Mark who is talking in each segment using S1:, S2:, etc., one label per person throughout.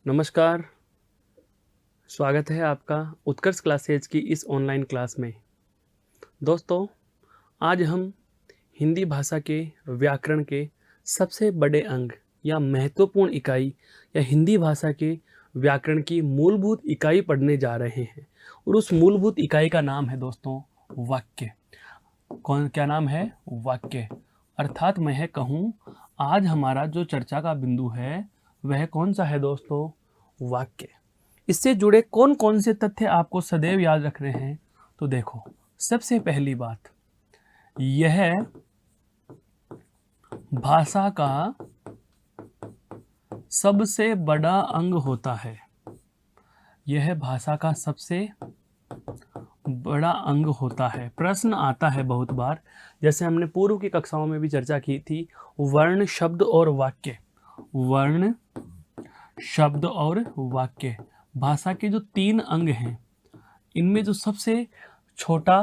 S1: नमस्कार, स्वागत है आपका उत्कर्ष क्लासेज की इस ऑनलाइन क्लास में। दोस्तों, आज हम हिंदी भाषा के व्याकरण के सबसे बड़े अंग या महत्वपूर्ण इकाई या हिंदी भाषा के व्याकरण की मूलभूत इकाई पढ़ने जा रहे हैं और उस मूलभूत इकाई का नाम है दोस्तों वाक्य। क्या नाम है? वाक्य। अर्थात मैं कहूँ आज हमारा जो चर्चा का बिंदु है वह कौन सा है दोस्तों? वाक्य। इससे जुड़े कौन कौन से तथ्य आपको सदैव याद रखने हैं? तो देखो, सबसे पहली बात, यह भाषा का सबसे बड़ा अंग होता है। यह भाषा का सबसे बड़ा अंग होता है। प्रश्न आता है बहुत बार, जैसे हमने पूर्व की कक्षाओं में भी चर्चा की थी, वर्ण, शब्द और वाक्य। वर्ण, शब्द और वाक्य, भाषा के जो 3 अंग हैं, इनमें जो सबसे छोटा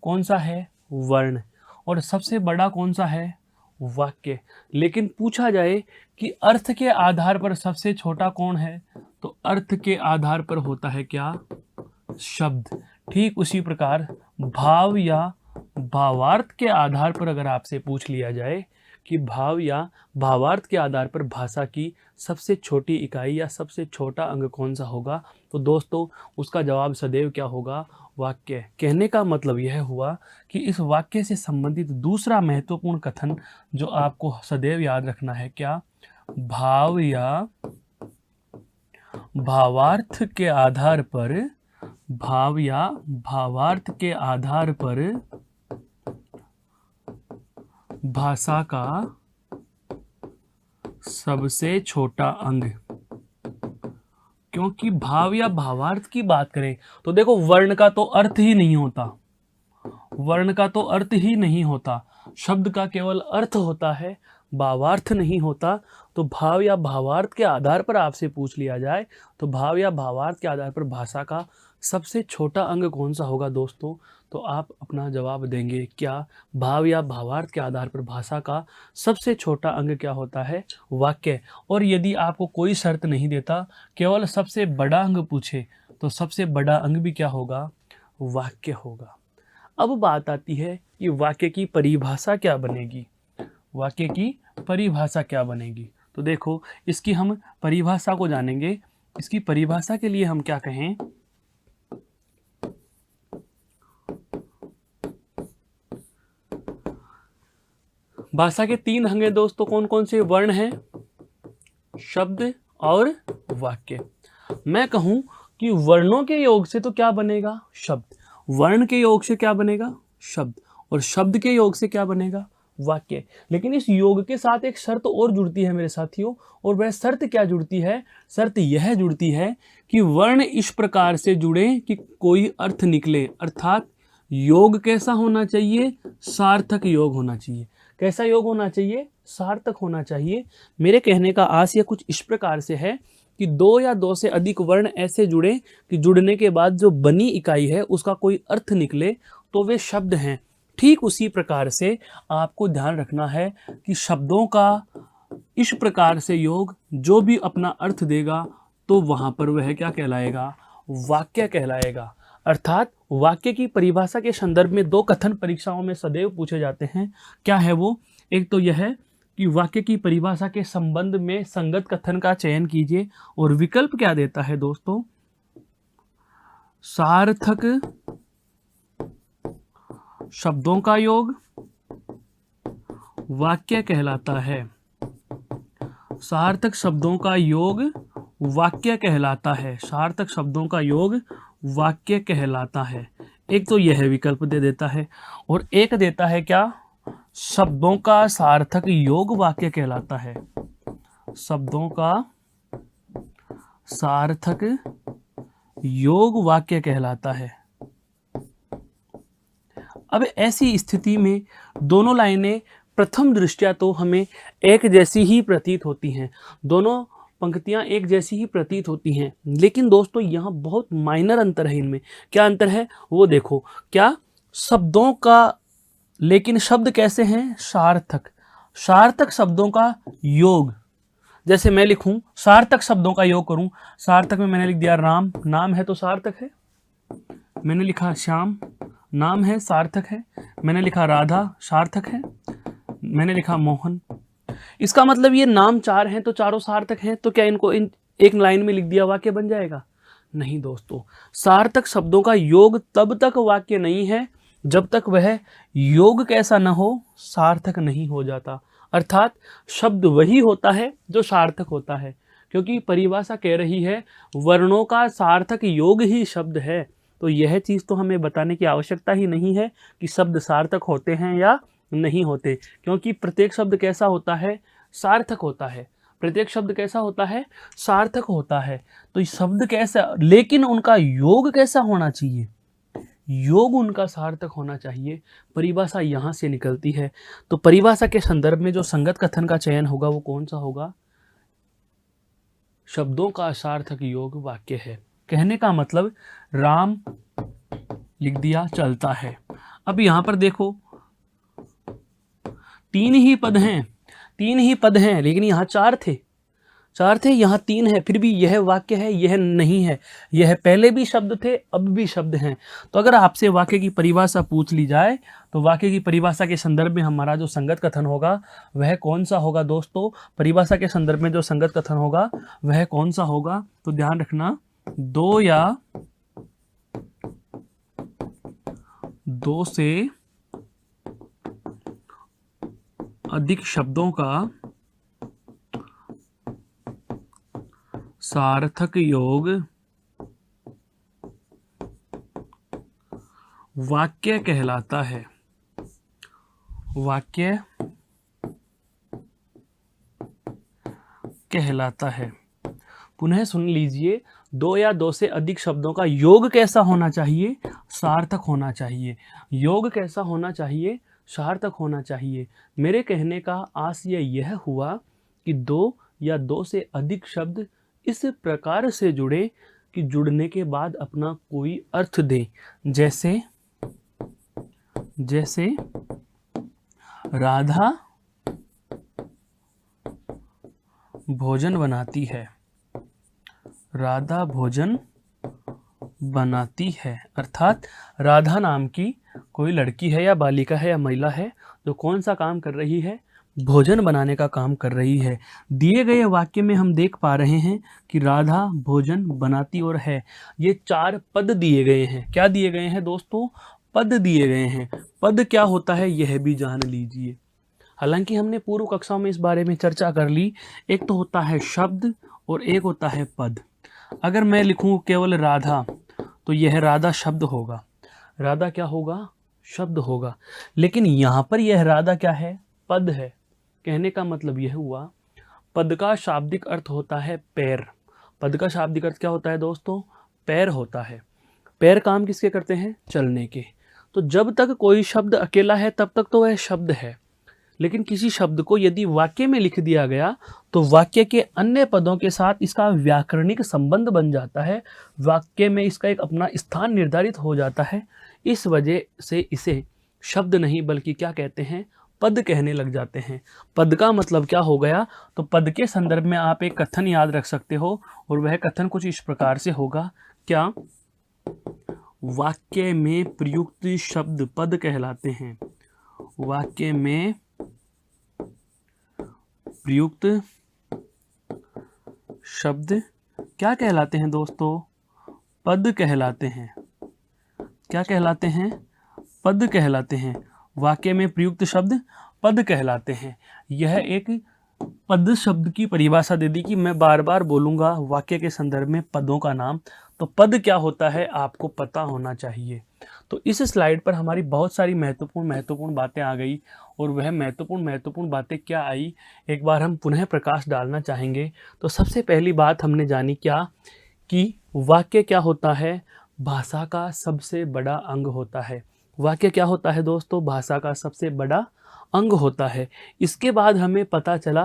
S1: कौन सा है? वर्ण। और सबसे बड़ा कौन सा है? वाक्य। लेकिन पूछा जाए कि अर्थ के आधार पर सबसे छोटा कौन है, तो अर्थ के आधार पर होता है क्या? शब्द। ठीक उसी प्रकार भाव या भावार्थ के आधार पर अगर आपसे पूछ लिया जाए कि भाव या भावार्थ के आधार पर भाषा की सबसे छोटी इकाई या सबसे छोटा अंग कौन सा होगा, तो दोस्तों उसका जवाब सदैव क्या होगा? वाक्य। कहने का मतलब यह हुआ कि इस वाक्य से संबंधित दूसरा महत्वपूर्ण कथन जो आपको सदैव याद रखना है, क्या? भाव या भावार्थ के आधार पर, भाव या भावार्थ के आधार पर भाषा का सबसे छोटा अंग। क्योंकि भाव या भावार्थ की बात करें तो देखो, वर्ण का तो अर्थ ही नहीं होता, वर्ण का तो अर्थ ही नहीं होता, शब्द का केवल अर्थ होता है, भावार्थ नहीं होता। तो भाव या भावार्थ के आधार पर आपसे पूछ लिया जाए तो भाव या भावार्थ के आधार पर भाषा का सबसे छोटा अंग कौन सा होगा दोस्तों? तो आप अपना जवाब देंगे क्या? भाव या भावार्थ के आधार पर भाषा का सबसे छोटा अंग क्या होता है? वाक्य। और यदि आपको कोई शर्त नहीं देता, केवल सबसे बड़ा अंग पूछे, तो सबसे बड़ा अंग भी क्या होगा? वाक्य होगा। अब बात आती है कि वाक्य की परिभाषा क्या बनेगी? वाक्य की परिभाषा क्या बनेगी? तो देखो, इसकी हम परिभाषा को जानेंगे। इसकी परिभाषा के लिए हम क्या कहें? भाषा के 3 अंग हैं दोस्तों, कौन कौन से? वर्ण हैं, शब्द और वाक्य। मैं कहूं कि वर्णों के योग से तो क्या बनेगा? शब्द। वर्ण के योग से क्या बनेगा? शब्द। और शब्द के योग से क्या बनेगा? वाक्य। लेकिन इस योग के साथ एक शर्त और जुड़ती है मेरे साथियों, और वह शर्त क्या जुड़ती है? शर्त यह जुड़ती है कि वर्ण इस प्रकार से जुड़े कि कोई अर्थ निकले। अर्थात योग कैसा होना चाहिए? सार्थक योग होना चाहिए। कैसा योग होना चाहिए? सार्थक होना चाहिए। मेरे कहने का आशय कुछ इस प्रकार से है कि 2 या 2 से अधिक वर्ण ऐसे जुड़े कि जुड़ने के बाद जो बनी इकाई है उसका कोई अर्थ निकले, तो वे शब्द हैं। ठीक उसी प्रकार से आपको ध्यान रखना है कि शब्दों का इस प्रकार से योग जो भी अपना अर्थ देगा, तो वहां पर वह क्या कहलाएगा? वाक्य कहलाएगा। अर्थात वाक्य की परिभाषा के संदर्भ में 2 कथन परीक्षाओं में सदैव पूछे जाते हैं। क्या है वो? एक तो यह है कि वाक्य की परिभाषा के संबंध में संगत कथन का चयन कीजिए, और विकल्प क्या देता है दोस्तों? सार्थक शब्दों का योग वाक्य कहलाता है। सार्थक शब्दों का योग वाक्य कहलाता है। सार्थक शब्दों का योग वाक्य कहलाता है। एक तो यह विकल्प दे देता है, और एक देता है क्या? शब्दों का सार्थक योग वाक्य कहलाता है। शब्दों का सार्थक योग वाक्य कहलाता है। अब ऐसी स्थिति में दोनों लाइनें प्रथम दृष्टया तो हमें एक जैसी ही प्रतीत होती हैं, दोनों पंक्तियां एक जैसी ही प्रतीत होती हैं, लेकिन दोस्तों यहाँ बहुत माइनर अंतर है इनमें। क्या अंतर है वो देखो। क्या? शब्दों का, लेकिन शब्द कैसे हैं? सार्थक। सार्थक शब्दों का योग, जैसे मैं लिखूं सार्थक शब्दों का योग करूं, सार्थक में मैंने लिख दिया राम, नाम है तो सार्थक है। मैंने लिखा श्याम, नाम है सार्थक है। मैंने लिखा राधा, सार्थक है। मैंने लिखा मोहन। इसका मतलब ये नाम 4 हैं तो चारों सार्थक हैं, तो क्या इनको एक लाइन में लिख दिया वाक्य बन जाएगा? नहीं दोस्तों, सार्थक शब्दों का योग तब तक वाक्य नहीं है जब तक वह योग कैसा न हो, सार्थक नहीं हो जाता। अर्थात शब्द वही होता है जो सार्थक होता है, क्योंकि परिभाषा कह रही है वर्णों का सार्थक योग ही शब्द है। तो यह चीज़ तो हमें बताने की आवश्यकता ही नहीं है कि शब्द सार्थक होते हैं या नहीं होते, क्योंकि प्रत्येक शब्द कैसा होता है? सार्थक होता है। प्रत्येक शब्द कैसा होता है? सार्थक होता है। तो ये शब्द कैसा, लेकिन उनका योग कैसा होना चाहिए? योग उनका सार्थक होना चाहिए। परिभाषा यहाँ से निकलती है। तो परिभाषा के संदर्भ में जो संगत कथन का चयन होगा वो कौन सा होगा? शब्दों का सार्थक योग वाक्य है। कहने का मतलब राम लिख दिया, चलता है। अब यहाँ पर देखो 3 ही पद हैं, 3 ही पद हैं, लेकिन यहाँ 4 थे, 4 थे, यहाँ 3 है, फिर भी यह वाक्य है, यह नहीं है। यह पहले भी शब्द थे, अब भी शब्द हैं। तो अगर आपसे वाक्य की परिभाषा पूछ ली जाए तो वाक्य की परिभाषा के संदर्भ में हमारा जो संगत कथन होगा वह कौन सा होगा दोस्तों? परिभाषा के संदर्भ में जो संगत कथन होगा वह कौन सा होगा? तो ध्यान रखना, 2 या 2 से अधिक शब्दों का सार्थक योग वाक्य कहलाता है। वाक्य कहलाता है। पुनः सुन लीजिए, 2 या 2 से अधिक शब्दों का योग कैसा होना चाहिए? सार्थक होना चाहिए। योग कैसा होना चाहिए? सार्थक होना चाहिए। मेरे कहने का आशय यह हुआ कि 2 या 2 से अधिक शब्द इस प्रकार से जुड़े कि जुड़ने के बाद अपना कोई अर्थ दे। जैसे राधा भोजन बनाती है, राधा भोजन बनाती है, अर्थात राधा नाम की कोई लड़की है या बालिका है या महिला है जो कौन सा काम कर रही है? भोजन बनाने का काम कर रही है। दिए गए वाक्य में हम देख पा रहे हैं कि राधा भोजन बनाती और है। ये 4 पद दिए गए हैं। क्या दिए गए हैं दोस्तों? पद दिए गए हैं। पद क्या होता है यह भी जान लीजिए। हालांकि हमने पूर्व कक्षाओं में इस बारे में चर्चा कर ली। एक तो होता है शब्द और एक होता है पद। अगर मैं लिखूं केवल राधा तो यह राधा शब्द होगा। राधा क्या होगा? शब्द होगा। लेकिन यहाँ पर यह राधा क्या है? पद है। कहने का मतलब यह हुआ, पद का शाब्दिक अर्थ होता है पैर। पद का शाब्दिक अर्थ क्या होता है दोस्तों? पैर होता है। पैर काम किसके करते हैं? चलने के। तो जब तक कोई शब्द अकेला है तब तक तो वह शब्द है, लेकिन किसी शब्द को यदि वाक्य में लिख दिया गया तो वाक्य के अन्य पदों के साथ इसका व्याकरणिक संबंध बन जाता है। वाक्य में इसका एक अपना स्थान निर्धारित हो जाता है। इस वजह से इसे शब्द नहीं बल्कि क्या कहते हैं? पद कहने लग जाते हैं। पद का मतलब क्या हो गया? तो पद के संदर्भ में आप एक कथन याद रख सकते हो और वह कथन कुछ इस प्रकार से होगा। क्या? वाक्य में प्रयुक्त शब्द पद कहलाते हैं। वाक्य में प्रयुक्त शब्द क्या कहलाते हैं दोस्तों? पद कहलाते हैं। क्या कहलाते हैं? पद कहलाते हैं। वाक्य में प्रयुक्त शब्द पद कहलाते हैं। यह एक पद शब्द की परिभाषा दे दी कि मैं बार बार बोलूँगा वाक्य के संदर्भ में पदों का नाम। तो पद क्या होता है आपको पता होना चाहिए। तो इस स्लाइड पर हमारी बहुत सारी महत्वपूर्ण बातें आ गई और वह महत्वपूर्ण बातें क्या आई, एक बार हम पुनः प्रकाश डालना चाहेंगे। तो सबसे पहली बात हमने जानी क्या कि वाक्य क्या होता है? भाषा का सबसे बड़ा अंग होता है। वाक्य क्या होता है दोस्तों? भाषा का सबसे बड़ा अंग होता है। इसके बाद हमें पता चला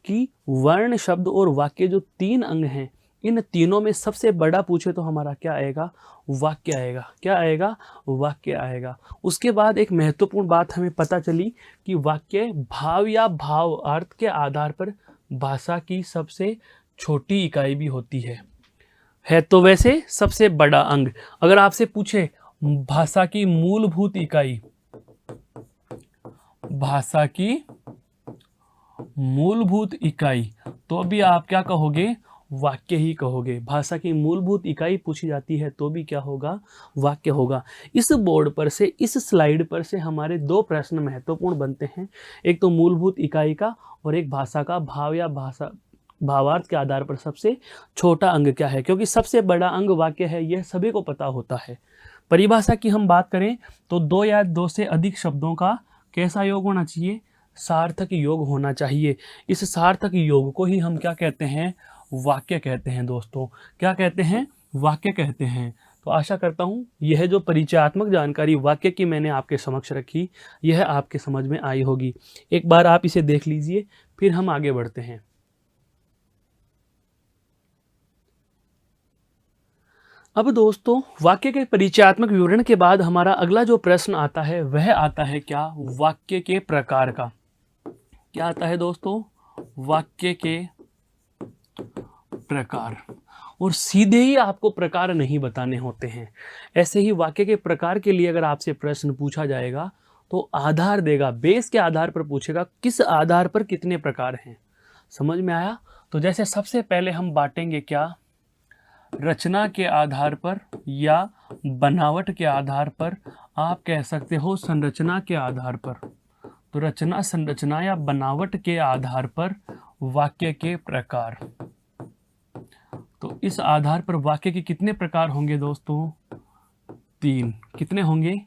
S1: कि वर्ण, शब्द और वाक्य जो 3 अंग हैं, इन तीनों में सबसे बड़ा पूछे तो हमारा क्या आएगा? वाक्य आएगा। क्या आएगा? वाक्य आएगा। उसके बाद एक महत्वपूर्ण बात हमें पता चली कि वाक्य भाव या भाव अर्थ के आधार पर भाषा की सबसे छोटी इकाई भी होती है तो वैसे सबसे बड़ा अंग। अगर आपसे पूछे भाषा की मूलभूत इकाई, भाषा की मूलभूत इकाई, तो भी आप क्या कहोगे? वाक्य ही कहोगे। भाषा की मूलभूत इकाई पूछी जाती है तो भी क्या होगा? वाक्य होगा। इस बोर्ड पर से, इस स्लाइड पर से हमारे दो प्रश्न महत्वपूर्ण बनते हैं। एक तो मूलभूत इकाई का और एक भाषा का भाव या भाषा भावार्थ के आधार पर सबसे छोटा अंग क्या है, क्योंकि सबसे बड़ा अंग वाक्य है, यह सभी को पता होता है। परिभाषा की हम बात करें तो दो या दो से अधिक शब्दों का कैसा योग होना चाहिए? सार्थक योग होना चाहिए। इस सार्थक योग को ही हम क्या कहते हैं? वाक्य कहते हैं दोस्तों। क्या कहते हैं? वाक्य कहते हैं। तो आशा करता हूँ यह जो परिचयात्मक जानकारी वाक्य की मैंने आपके समक्ष रखी, यह आपके समझ में आई होगी। एक बार आप इसे देख लीजिए, फिर हम आगे बढ़ते हैं। अब दोस्तों, वाक्य के परिचयात्मक विवरण के बाद हमारा अगला जो प्रश्न आता है वह आता है क्या? वाक्य के प्रकार का। क्या आता है दोस्तों? वाक्य के प्रकार। और सीधे ही आपको प्रकार नहीं बताने होते हैं। ऐसे ही वाक्य के प्रकार के लिए अगर आपसे प्रश्न पूछा जाएगा तो आधार देगा, बेस के आधार पर पूछेगा, किस आधार पर कितने प्रकार हैं। समझ में आया? तो जैसे सबसे पहले हम बांटेंगे क्या? रचना के आधार पर या बनावट के आधार पर, आप कह सकते हो संरचना के आधार पर। तो रचना, संरचना या बनावट के आधार पर वाक्य के प्रकार। तो इस आधार पर वाक्य के कितने प्रकार होंगे दोस्तों? 3। कितने होंगे?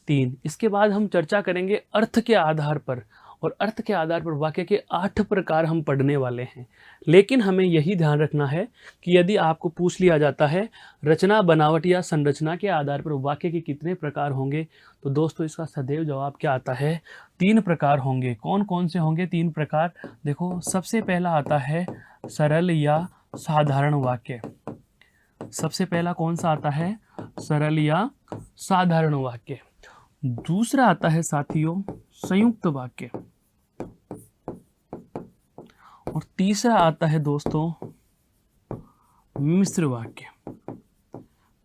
S1: 3। इसके बाद हम चर्चा करेंगे अर्थ के आधार पर, और अर्थ के आधार पर वाक्य के 8 प्रकार हम पढ़ने वाले हैं। लेकिन हमें यही ध्यान रखना है कि यदि आपको पूछ लिया जाता है रचना, बनावट या संरचना के आधार पर वाक्य के कितने प्रकार होंगे, तो दोस्तों इसका सदैव जवाब क्या आता है? 3 प्रकार होंगे। कौन कौन से होंगे 3 प्रकार? देखो, सबसे पहला आता है सरल या साधारण वाक्य। सबसे पहला कौन सा आता है? सरल या साधारण वाक्य। दूसरा आता है साथियों संयुक्त वाक्य। और तीसरा आता है दोस्तों मिश्र वाक्य।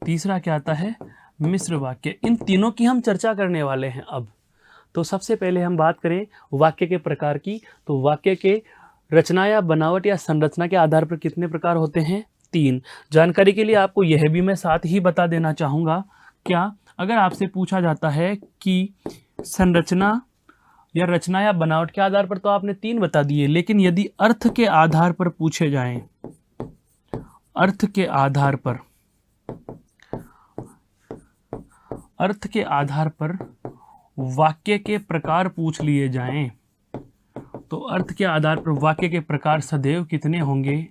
S1: तीसरा क्या आता है? मिश्र वाक्य। इन तीनों की हम चर्चा करने वाले हैं अब। तो सबसे पहले हम बात करें वाक्य के प्रकार की, तो वाक्य के रचना या बनावट या संरचना के आधार पर कितने प्रकार होते हैं? 3। जानकारी के लिए आपको यह भी मैं साथ ही बता देना चाहूँगा, क्या अगर आपसे पूछा जाता है कि संरचना या रचना या बनावट के आधार पर, तो आपने 3 बता दिए, लेकिन यदि अर्थ के आधार पर पूछे जाएं, अर्थ के आधार पर, अर्थ के आधार पर वाक्य के प्रकार पूछ लिए जाएं, तो अर्थ के आधार पर वाक्य के प्रकार सदैव कितने होंगे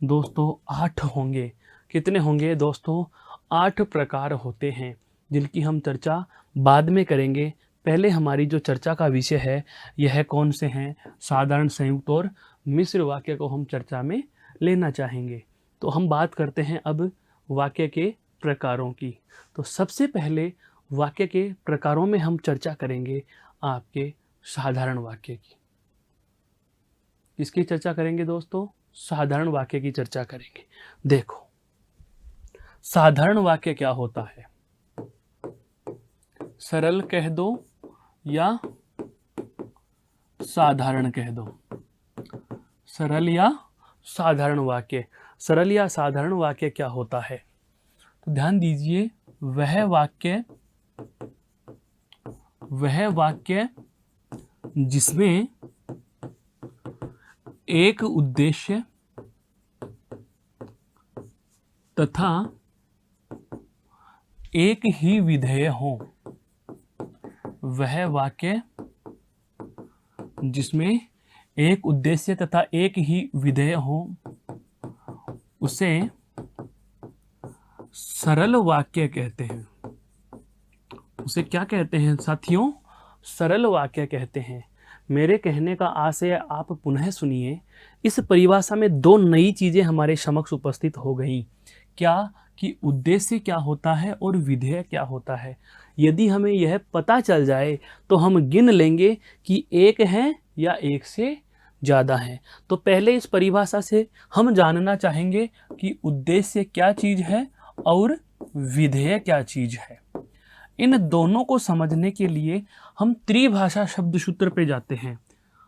S1: दोस्तों? 8 होंगे। कितने होंगे दोस्तों? 8 प्रकार होते हैं, जिनकी हम चर्चा बाद में करेंगे। पहले हमारी जो चर्चा का विषय है यह कौन से हैं? साधारण, संयुक्त और मिश्र वाक्य को हम चर्चा में लेना चाहेंगे। तो हम बात करते हैं अब वाक्य के प्रकारों की। तो सबसे पहले वाक्य के प्रकारों में हम चर्चा करेंगे आपके साधारण वाक्य की। किसकी चर्चा करेंगे दोस्तों? साधारण वाक्य की चर्चा करेंगे। देखो, साधारण वाक्य क्या होता है? सरल कह दो या साधारण कह दो। सरल या साधारण वाक्य। सरल या साधारण वाक्य क्या होता है? तो ध्यान दीजिए, वह वाक्य जिसमें एक उद्देश्य तथा एक ही विधेय हो। वह वाक्य जिसमें एक उद्देश्य तथा एक ही विधेय हो, उसे सरल वाक्य कहते हैं। उसे क्या कहते हैं साथियों? सरल वाक्य कहते हैं। मेरे कहने का आशय आप पुनः सुनिए। इस परिभाषा में 2 नई चीजें हमारे समक्ष उपस्थित हो गई। क्या? कि उद्देश्य क्या होता है और विधेय क्या होता है। यदि हमें यह पता चल जाए तो हम गिन लेंगे कि एक है या एक से ज़्यादा हैं। तो पहले इस परिभाषा से हम जानना चाहेंगे कि उद्देश्य क्या चीज़ है और विधेय क्या चीज़ है। इन दोनों को समझने के लिए हम त्रिभाषा शब्द सूत्र पे जाते हैं।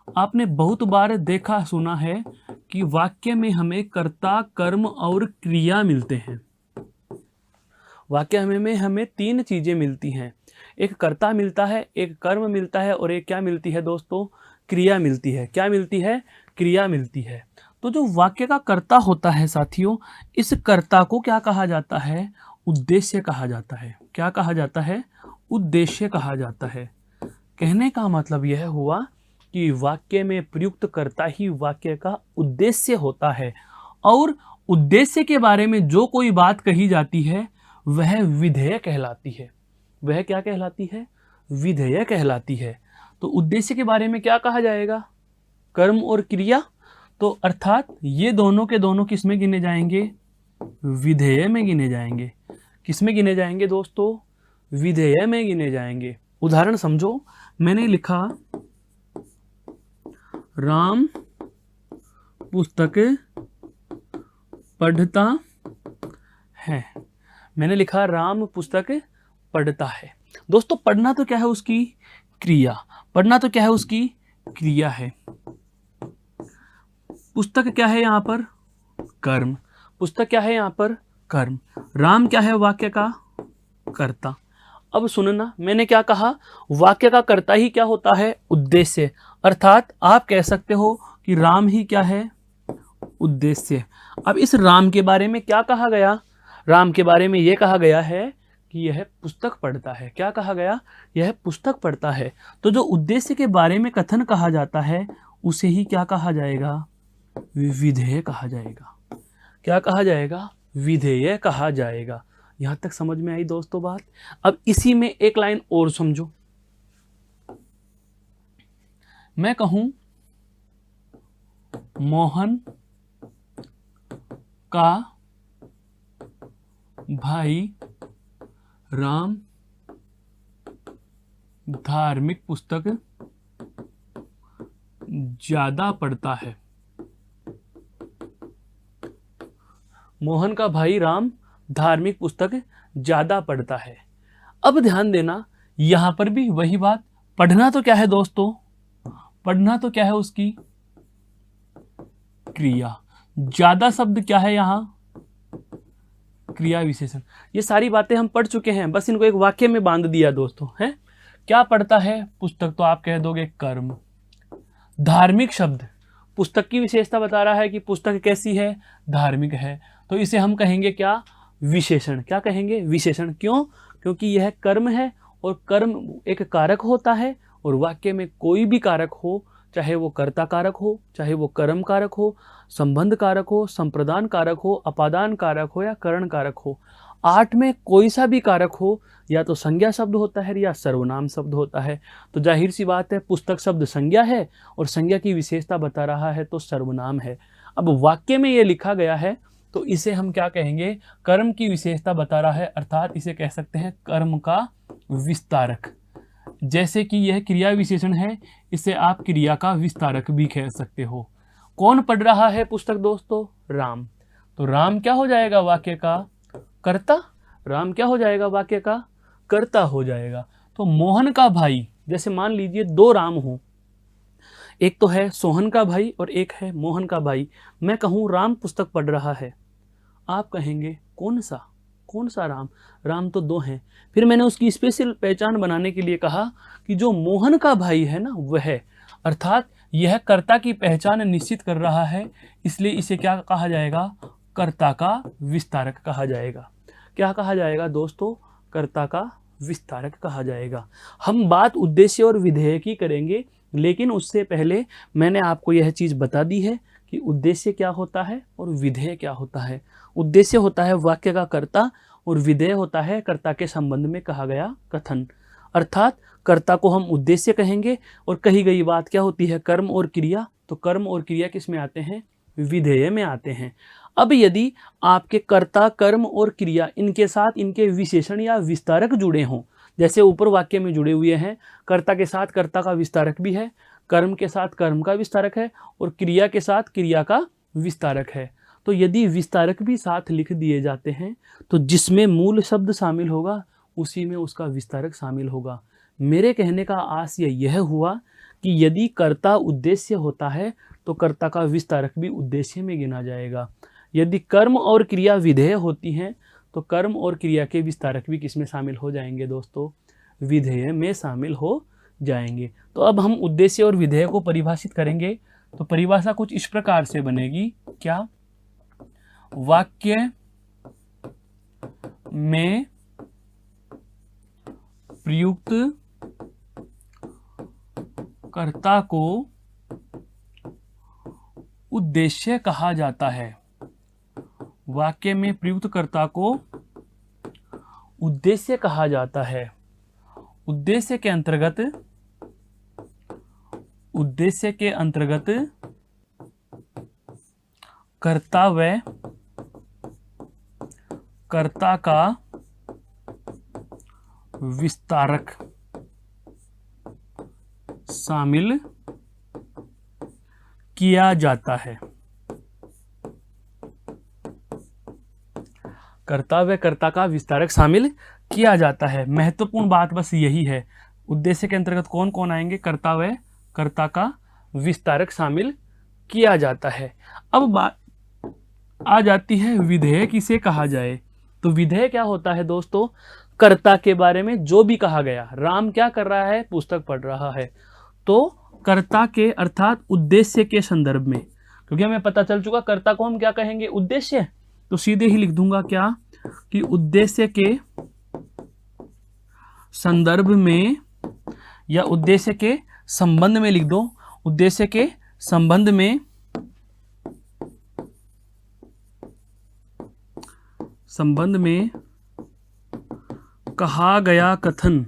S1: आपने बहुत बार देखा सुना है कि वाक्य में हमें कर्ता, कर्म और क्रिया मिलते हैं। वाक्य में हमें 3 चीजें मिलती हैं, एक कर्ता मिलता है, एक कर्म मिलता है और एक क्या मिलती है दोस्तों, क्रिया मिलती है। क्या मिलती है? क्रिया मिलती है। तो जो वाक्य का कर्ता होता है साथियों, इस कर्ता को क्या कहा जाता है? उद्देश्य कहा जाता है। क्या कहा जाता है? उद्देश्य कहा जाता है। कहने का मतलब यह हुआ कि वाक्य में प्रयुक्त कर्ता ही वाक्य का उद्देश्य होता है और उद्देश्य के बारे में जो कोई बात कही जाती है वह विधेय कहलाती है। वह क्या कहलाती है? विधेय कहलाती है। तो उद्देश्य के बारे में क्या कहा जाएगा? कर्म और क्रिया। तो अर्थात ये दोनों के दोनों किस में गिने जाएंगे? विधेय में गिने जाएंगे। किस में गिने जाएंगे दोस्तों? विधेय में गिने जाएंगे। उदाहरण समझो, मैंने लिखा राम पुस्तक पढ़ता है। मैंने लिखा राम पुस्तक पढ़ता है। दोस्तों पढ़ना तो क्या है? उसकी क्रिया। पढ़ना तो क्या है? उसकी क्रिया है। पुस्तक क्या है यहाँ पर? कर्म। पुस्तक क्या है यहाँ पर? कर्म। राम क्या है वाक्य का? कर्ता। अब सुनना, मैंने क्या कहा? वाक्य का कर्ता ही क्या होता है? उद्देश्य। अर्थात आप कह सकते हो कि राम ही क्या है? उद्देश्य। अब इस राम के बारे में क्या कहा गया? राम के बारे में यह कहा गया है कि यह पुस्तक पढ़ता है। क्या कहा गया? यह पुस्तक पढ़ता है। तो जो उद्देश्य के बारे में कथन कहा जाता है उसे ही क्या कहा जाएगा? विधेय कहा जाएगा। क्या कहा जाएगा? विधेय कहा जाएगा। यहां तक समझ में आई दोस्तों बात? अब इसी में एक लाइन और समझो। मैं कहूं मोहन का भाई राम धार्मिक पुस्तक ज्यादा पढ़ता है। मोहन का भाई राम धार्मिक पुस्तक ज्यादा पढ़ता है। अब ध्यान देना, यहां पर भी वही बात। पढ़ना तो क्या है दोस्तों? पढ़ना तो क्या है? उसकी क्रिया। ज्यादा शब्द क्या है यहां? क्रिया विशेषण। ये सारी बातें हम पढ़ चुके हैं, बस इनको एक वाक्य में बांध दिया दोस्तों। है क्या पढ़ता है? पुस्तक। तो आप कह दोगे कर्म। धार्मिक शब्द पुस्तक की विशेषता बता रहा है कि पुस्तक कैसी है? धार्मिक है। तो इसे हम कहेंगे क्या? विशेषण। क्या कहेंगे? विशेषण। क्यों? क्योंकि यह कर्म है और कर्म एक कारक होता है और वाक्य में कोई भी कारक हो, चाहे वो कर्ता कारक हो, चाहे वो कर्म कारक हो, संबंध कारक हो, संप्रदान कारक हो, अपादान कारक हो या करण कारक हो, 8 में कोई सा भी कारक हो, या तो संज्ञा शब्द होता है या सर्वनाम शब्द होता है। तो जाहिर सी बात है पुस्तक शब्द संज्ञा है और संज्ञा की विशेषता बता रहा है तो सर्वनाम है। अब वाक्य में ये लिखा गया है तो इसे हम क्या कहेंगे? कर्म की विशेषता बता रहा है, अर्थात इसे कह सकते हैं कर्म का विस्तारक। जैसे कि यह क्रिया विशेषण है, इसे आप क्रिया का विस्तारक भी कह सकते हो। कौन पढ़ रहा है पुस्तक दोस्तों? राम। तो राम क्या हो जाएगा? वाक्य का कर्ता। राम क्या हो जाएगा? वाक्य का कर्ता हो जाएगा। तो मोहन का भाई, जैसे मान लीजिए 2 राम हो, एक तो है सोहन का भाई और एक है मोहन का भाई। मैं कहूँ राम पुस्तक पढ़ रहा है, आप कहेंगे कौन सा? कौन सा राम? राम तो 2 हैं। फिर मैंने उसकी स्पेशल पहचान बनाने के लिए कहा कि जो मोहन का भाई है ना वह है, अर्थात यह कर्ता की पहचान निश्चित कर रहा है, इसलिए इसे क्या कहा जाएगा? कर्ता का विस्तारक कहा जाएगा। क्या कहा जाएगा दोस्तों? कर्ता का विस्तारक कहा जाएगा। हम बात उद्देश्य और विधेय की करेंगे, लेकिन उससे पहले मैंने आपको यह चीज़ बता दी है कि उद्देश्य क्या होता है और विधेय क्या होता है। उद्देश्य होता है वाक्य का कर्ता और विधेय होता है कर्ता के संबंध में कहा गया कथन। अर्थात कर्ता को हम उद्देश्य कहेंगे और कही गई बात क्या होती है? कर्म और क्रिया। तो कर्म और क्रिया किस में आते हैं? विधेय में आते हैं। अब यदि आपके कर्ता, कर्म और क्रिया इनके साथ इनके विशेषण या विस्तारक जुड़े हों, जैसे ऊपर वाक्य में जुड़े हुए हैं, कर्ता के साथ कर्ता का विस्तारक भी है, कर्म के साथ कर्म का विस्तारक है और क्रिया के साथ क्रिया का विस्तारक है। तो यदि विस्तारक भी साथ लिख दिए जाते हैं तो जिसमें मूल शब्द शामिल होगा उसी में उसका विस्तारक शामिल होगा। मेरे कहने का आशय यह हुआ कि यदि कर्ता उद्देश्य होता है तो कर्ता का विस्तारक भी उद्देश्य में गिना जाएगा। यदि कर्म और क्रिया विधेय होती हैं तो कर्म और क्रिया के विस्तारक भी किस में शामिल हो जाएंगे दोस्तों? विधेय में शामिल हो जाएंगे। तो अब हम उद्देश्य और विधेय को परिभाषित करेंगे। तो परिभाषा कुछ इस प्रकार से बनेगी, क्या? वाक्य में प्रयुक्त कर्ता को उद्देश्य कहा जाता है। वाक्य में प्रयुक्त कर्ता को उद्देश्य कहा जाता है। उद्देश्य के अंतर्गत कर्ता व कर्ता का विस्तारक शामिल किया जाता है। कर्ता व कर्ता का विस्तारक शामिल किया जाता है। महत्वपूर्ण बात बस यही है। उद्देश्य के अंतर्गत कौन कौन आएंगे? कर्ता व कर्ता का विस्तारक शामिल किया जाता है। अब बात आ जाती है विधेय किसे कहा जाए। तो विधेय क्या होता है दोस्तों? कर्ता के बारे में जो भी कहा गया। राम क्या कर रहा है? पुस्तक पढ़ रहा है। तो कर्ता के अर्थात उद्देश्य के संदर्भ में, क्योंकि हमें पता चल चुका कर्ता को हम क्या कहेंगे? उद्देश्य। तो सीधे ही लिख दूंगा क्या कि उद्देश्य के संदर्भ में या उद्देश्य के संबंध में लिख दो। उद्देश्य के संबंध में कहा गया कथन,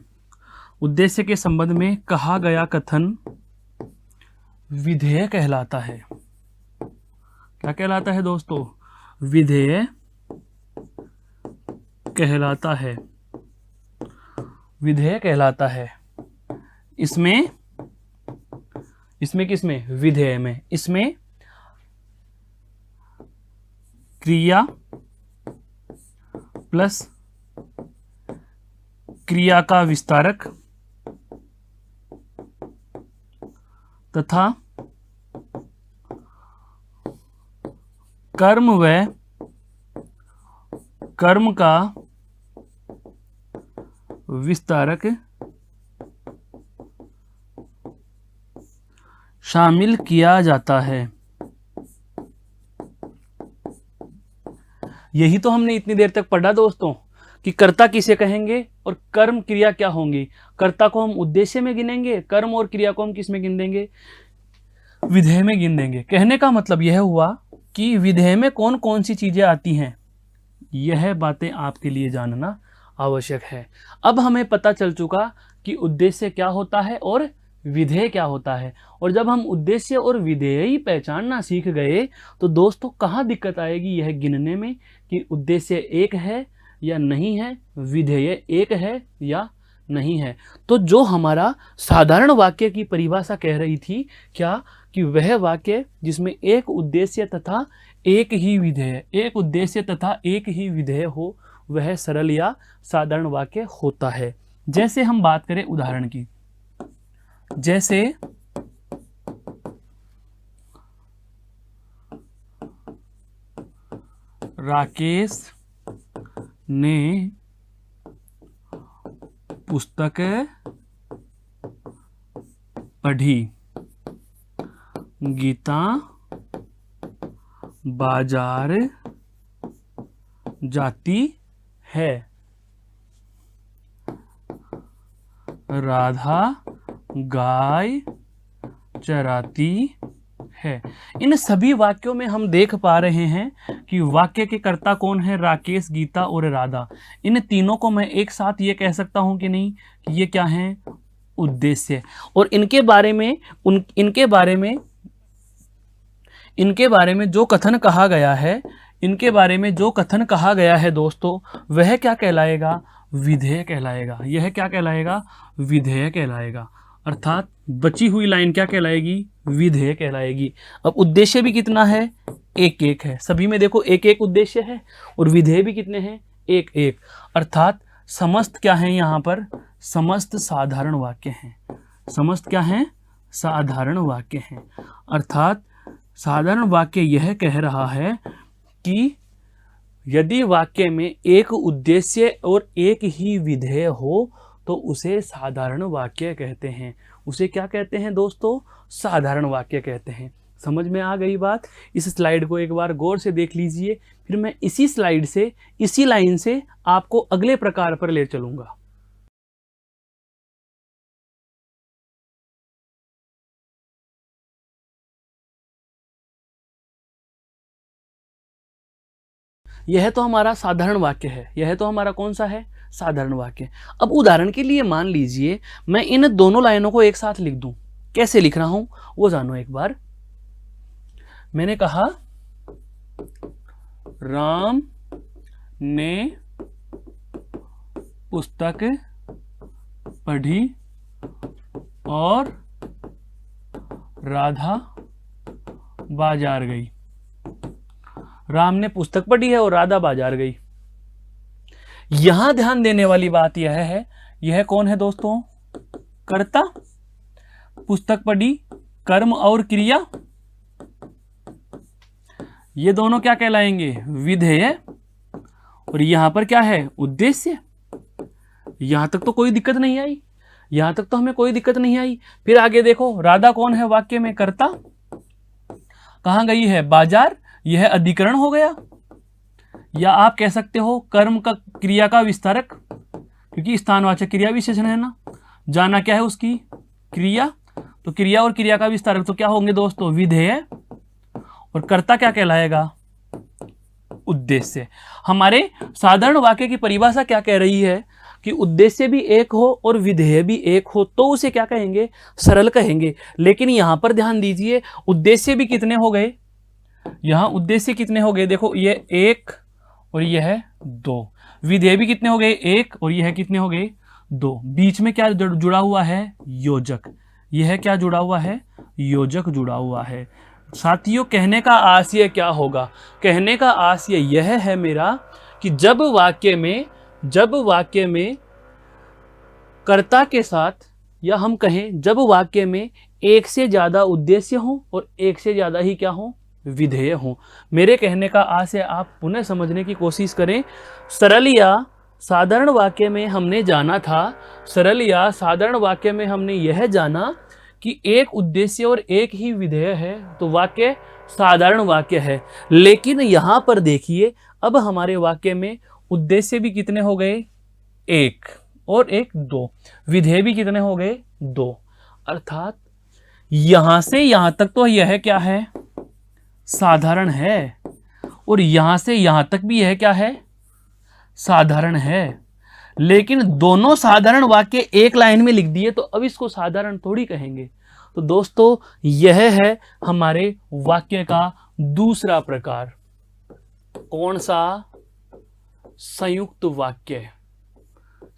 S1: उद्देश्य के संबंध में कहा गया कथन विधेय कहलाता है। क्या कहलाता है दोस्तों? विधेय कहलाता है। विधेय कहलाता है। इसमें किसमें? विधेय में। इसमें क्रिया प्लस क्रिया का विस्तारक तथा कर्म व कर्म का विस्तारक शामिल किया जाता है। यही तो हमने इतनी देर तक पढ़ा दोस्तों कि कर्ता किसे कहेंगे और कर्म क्रिया क्या होंगी। कर्ता को हम उद्देश्य में गिनेंगे, कर्म और क्रिया को हम किस में गिन देंगे? विधेय में गिन देंगे। कहने का मतलब यह हुआ कि विधेय में कौन कौन सी चीजें आती हैं, यह बातें आपके लिए जानना आवश्यक है। अब हमें पता चल चुका कि उद्देश्य क्या होता है और विधेय क्या होता है। और जब हम उद्देश्य और विधेय ही पहचानना सीख गए तो दोस्तों कहाँ दिक्कत आएगी यह गिनने में कि उद्देश्य एक है या नहीं है, विधेय एक है या नहीं है। तो जो हमारा साधारण वाक्य की परिभाषा कह रही थी क्या कि वह वाक्य जिसमें एक उद्देश्य तथा एक ही विधेय, एक उद्देश्य तथा एक ही विधेय हो, वह सरल या साधारण वाक्य होता है। जैसे हम बात करें उदाहरण की, जैसे राकेश ने पुस्तक पढ़ी, गीता बाजार जाती है, राधा गाय चराती है। इन सभी वाक्यों में हम देख पा रहे हैं कि वाक्य के कर्ता कौन है? राकेश, गीता और राधा। इन तीनों को मैं एक साथ ये कह सकता हूं कि नहीं कि ये क्या है? उद्देश्य। और इनके बारे में जो कथन कहा गया है, इनके बारे में जो कथन कहा गया है दोस्तों, वह क्या कहलाएगा? विधेय कहलाएगा। यह क्या कहलाएगा? विधेय कहलाएगा। अर्थात बची हुई लाइन क्या कहलाएगी, विधेय कहलाएगी। अब उद्देश्य भी कितना है, एक एक है, सभी में देखो एक एक उद्देश्य है, और विधेय भी कितने हैं, एक एक, अर्थात समस्त क्या है यहाँ पर, समस्त साधारण वाक्य हैं। समस्त क्या है, साधारण वाक्य हैं। अर्थात साधारण वाक्य यह कह रहा है कि यदि वाक्य में एक उद्देश्य और एक ही विधेय हो तो उसे साधारण वाक्य कहते हैं। उसे क्या कहते हैं दोस्तों, साधारण वाक्य कहते हैं। समझ में आ गई बात। इस स्लाइड को एक बार गौर से देख लीजिए, फिर मैं इसी स्लाइड से, इसी लाइन से आपको अगले प्रकार पर ले चलूंगा। यह तो हमारा साधारण वाक्य है, यह तो हमारा कौन सा है, साधारण वाक्य। अब उदाहरण के लिए मान लीजिए मैं इन दोनों लाइनों को एक साथ लिख दूं, कैसे लिख रहा हूं वो जानो एक बार। मैंने कहा राम ने पुस्तक पढ़ी और राधा बाजार गई। राम ने पुस्तक पढ़ी है और राधा बाजार गई। यहां ध्यान देने वाली बात यह है, यह कौन है दोस्तों, कर्ता। पुस्तक पढ़ी कर्म और क्रिया, ये दोनों क्या कहलाएंगे, विधेय। और यहां पर क्या है, उद्देश्य। यहां तक तो कोई दिक्कत नहीं आई, यहां तक तो हमें कोई दिक्कत नहीं आई। फिर आगे देखो, राधा कौन है वाक्य में, कर्ता। कहां गई है, बाजार। यह अधिकरण हो गया, या आप कह सकते हो कर्म का, क्रिया का विस्तारक, क्योंकि स्थानवाचक क्रिया विशेषण है ना। जाना क्या है उसकी, क्रिया। तो क्रिया और क्रिया का विस्तारक तो क्या होंगे दोस्तों, विधेय। और कर्ता क्या कहलाएगा, उद्देश्य। हमारे साधारण वाक्य की परिभाषा क्या कह रही है कि उद्देश्य भी एक हो और विधेय भी एक हो तो उसे क्या कहेंगे, सरल कहेंगे। लेकिन यहां पर ध्यान दीजिए, उद्देश्य भी कितने हो गए, यहां उद्देश्य कितने हो गए, देखो ये एक और यह दो। विधेय भी कितने हो गए, एक, और यह कितने हो गए, दो। बीच में क्या जुड़ा हुआ है, योजक। यह क्या जुड़ा हुआ है, योजक जुड़ा हुआ है। साथियों, कहने का आशय क्या होगा, कहने का आशय यह है मेरा कि जब वाक्य में कर्ता के साथ, या हम कहें जब वाक्य में एक से ज्यादा उद्देश्य हो और एक से ज्यादा ही क्या हो, विधेय हो। मेरे कहने का आशय आप पुनः समझने की कोशिश करें। सरल या साधारण वाक्य में हमने जाना था, सरल या साधारण वाक्य में हमने यह जाना कि एक उद्देश्य और एक ही विधेय है तो वाक्य साधारण वाक्य है। लेकिन यहां पर देखिए, अब हमारे वाक्य में उद्देश्य भी कितने हो गए, एक, और एक दो। विधेय भी कितने हो गए, दो। अर्थात यहां से यहां तक तो यह क्या है, साधारण है, और यहां से यहां तक भी यह क्या है, साधारण है। लेकिन दोनों साधारण वाक्य एक लाइन में लिख दिए तो अब इसको साधारण थोड़ी कहेंगे। तो दोस्तों, यह है हमारे वाक्य का दूसरा प्रकार। कौन सा, संयुक्त वाक्य।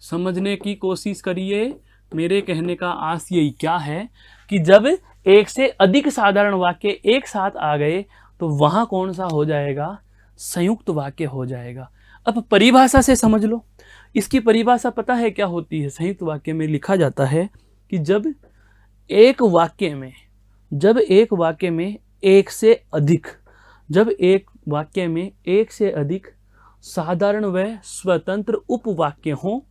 S1: समझने की कोशिश करिए। मेरे कहने का आशय क्या है कि जब एक से अधिक साधारण वाक्य एक साथ आ गए तो वहां कौन सा हो जाएगा, संयुक्त वाक्य हो जाएगा। अब परिभाषा से समझ लो। इसकी परिभाषा पता है क्या होती है, संयुक्त वाक्य में लिखा जाता है कि जब एक वाक्य में एक से अधिक साधारण व स्वतंत्र उपवाक्य हों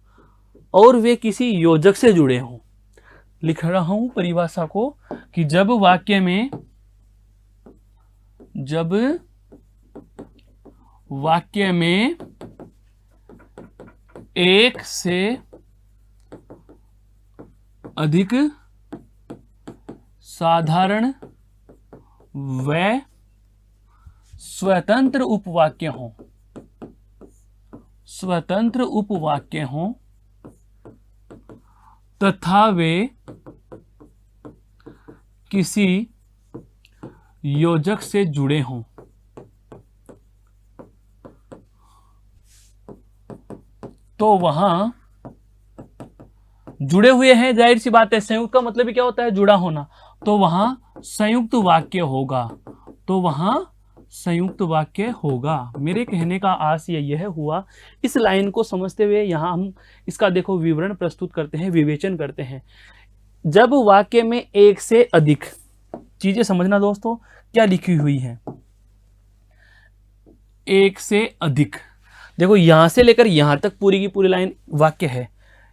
S1: और वे किसी योजक से जुड़े हों। लिख रहा हूं परिभाषा को कि जब वाक्य में एक से अधिक साधारण व स्वतंत्र उपवाक्य हों तथा वे किसी योजक से जुड़े हों, तो वहां जुड़े हुए हैं, जाहिर सी बात है, संयुक्त का मतलब ही क्या होता है, जुड़ा होना, तो वहां संयुक्त वाक्य होगा, तो वहां संयुक्त वाक्य होगा। मेरे कहने का आशय यह हुआ, इस लाइन को समझते हुए यहां हम इसका देखो विवरण प्रस्तुत करते हैं, विवेचन करते हैं। जब वाक्य में एक से अधिक, चीजें समझना दोस्तों क्या लिखी हुई है, एक से अधिक, देखो यहां से लेकर यहां तक पूरी की पूरी लाइन वाक्य है,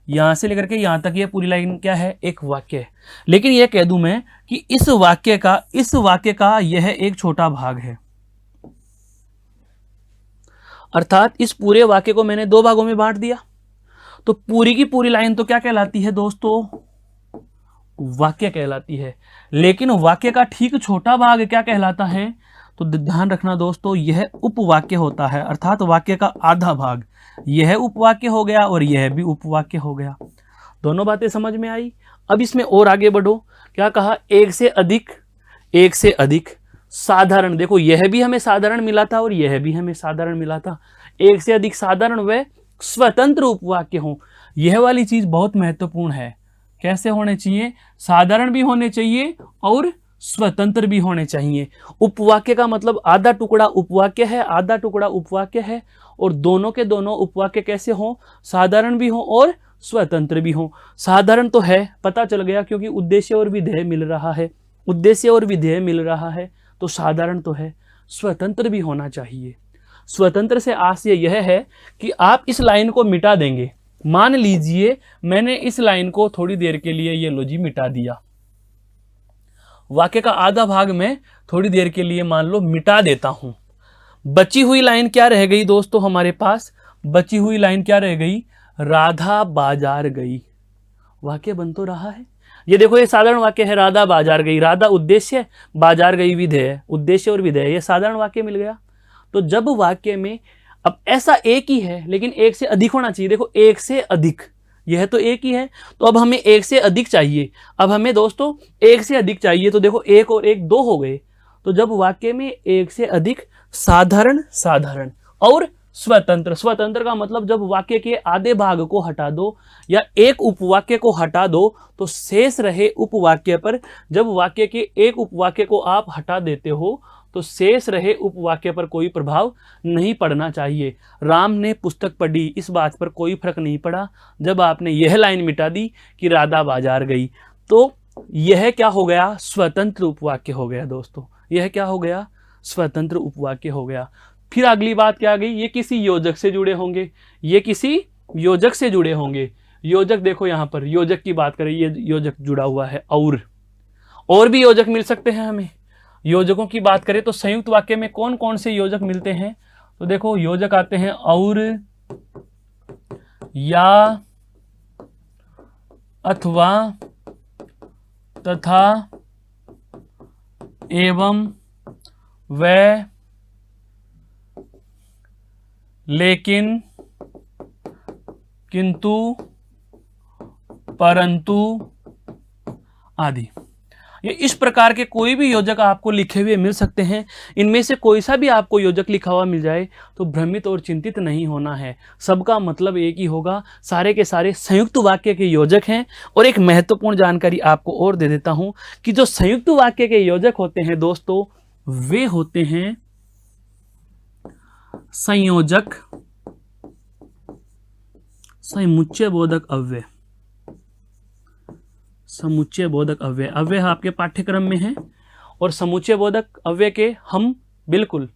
S1: यहां से लेकर के यहां तक ये पूरी लाइन क्या है, एक वाक्य है। लेकिन यह कह दूं मैं कि इस वाक्य का यह एक छोटा भाग है, अर्थात इस पूरे वाक्य को मैंने दो भागों में बांट दिया, तो पूरी की पूरी लाइन तो क्या कहलाती है दोस्तों, वाक्य कहलाती है। लेकिन वाक्य का ठीक छोटा भाग क्या कहलाता है, तो ध्यान रखना दोस्तों, यह उपवाक्य होता है, अर्थात वाक्य का आधा भाग यह उपवाक्य हो गया और यह भी उपवाक्य हो गया। दोनों बातें समझ में आई। अब इसमें और आगे बढ़ो, क्या कहा, एक से अधिक साधारण, देखो यह भी हमें साधारण मिला था और यह भी हमें साधारण मिला था। एक से अधिक साधारण व स्वतंत्र उपवाक्य हो, यह वाली चीज बहुत महत्वपूर्ण है। कैसे होने चाहिए, साधारण भी होने चाहिए और स्वतंत्र भी होने चाहिए। उपवाक्य का मतलब आधा टुकड़ा उपवाक्य है, आधा टुकड़ा उपवाक्य है, और दोनों के दोनों उपवाक्य कैसे हो, साधारण भी हो और स्वतंत्र भी हो। साधारण तो है, पता चल गया, क्योंकि उद्देश्य और विधेय मिल रहा है, उद्देश्य और विधेय मिल रहा है, तो साधारण तो है। स्वतंत्र भी होना चाहिए। स्वतंत्र से आशय यह है कि आप इस लाइन को मिटा देंगे। मान लीजिए मैंने इस लाइन को थोड़ी देर के लिए ये लो जी मिटा दिया, वाक्य का आधा भाग में थोड़ी देर के लिए मान लो मिटा देता हूं। बची हुई लाइन क्या रह गई दोस्तों हमारे पास, बची हुई लाइन क्या रह गई, राधा बाजार गई। वाक्य बन तो रहा है, ये देखो ये साधारण वाक्य है, राधा बाजार गई, राधा उद्देश्य, बाजार गई विधेय, उद्देश्य और विधेय, ये साधारण वाक्य मिल गया। तो जब वाक्य में अब ऐसा एक ही है लेकिन एक से अधिक होना चाहिए, देखो एक से अधिक, यह तो एक ही है, तो अब हमें एक से अधिक चाहिए। अब हमें दोस्तों एक से अधिक चाहिए, तो देखो एक और एक दो हो गए। तो जब वाक्य में एक से अधिक साधारण और स्वतंत्र का मतलब जब वाक्य के आधे भाग को हटा दो या एक उपवाक्य को हटा दो, तो शेष रहे उपवाक्य पर, जब वाक्य के एक उपवाक्य को आप हटा देते हो तो शेष रहे उपवाक्य पर कोई प्रभाव नहीं पड़ना चाहिए। राम ने पुस्तक पढ़ी, इस बात पर कोई फर्क नहीं पड़ा जब आपने यह लाइन मिटा दी कि राधा बाजार गई। तो यह क्या हो गया, स्वतंत्र उपवाक्य हो गया दोस्तों, यह क्या हो गया, स्वतंत्र उपवाक्य हो गया। फिर अगली बात क्या आ गई, ये किसी योजक से जुड़े होंगे, ये किसी योजक से जुड़े होंगे। योजक देखो यहां पर योजक की बात करें, ये योजक जुड़ा हुआ है, और भी योजक मिल सकते हैं हमें। योजकों की बात करें तो संयुक्त वाक्य में कौन कौन से योजक मिलते हैं, तो देखो योजक आते हैं और, या, अथवा, तथा, एवं, व, लेकिन, किंतु, परंतु आदि। ये इस प्रकार के कोई भी योजक आपको लिखे हुए मिल सकते हैं। इनमें से कोई सा भी आपको योजक लिखा हुआ मिल जाए तो भ्रमित और चिंतित नहीं होना है, सबका मतलब एक ही होगा, सारे के सारे संयुक्त वाक्य के योजक हैं। और एक महत्वपूर्ण जानकारी आपको और दे देता हूं कि जो संयुक्त वाक्य के योजक होते हैं दोस्तों, वे होते हैं संयोजक समुच्चय बोधक अव्यय। समुच्चय बोधक अव्यय, अव्यय आपके पाठ्यक्रम में है, और समुच्चय बोधक अव्यय के हम बिल्कुल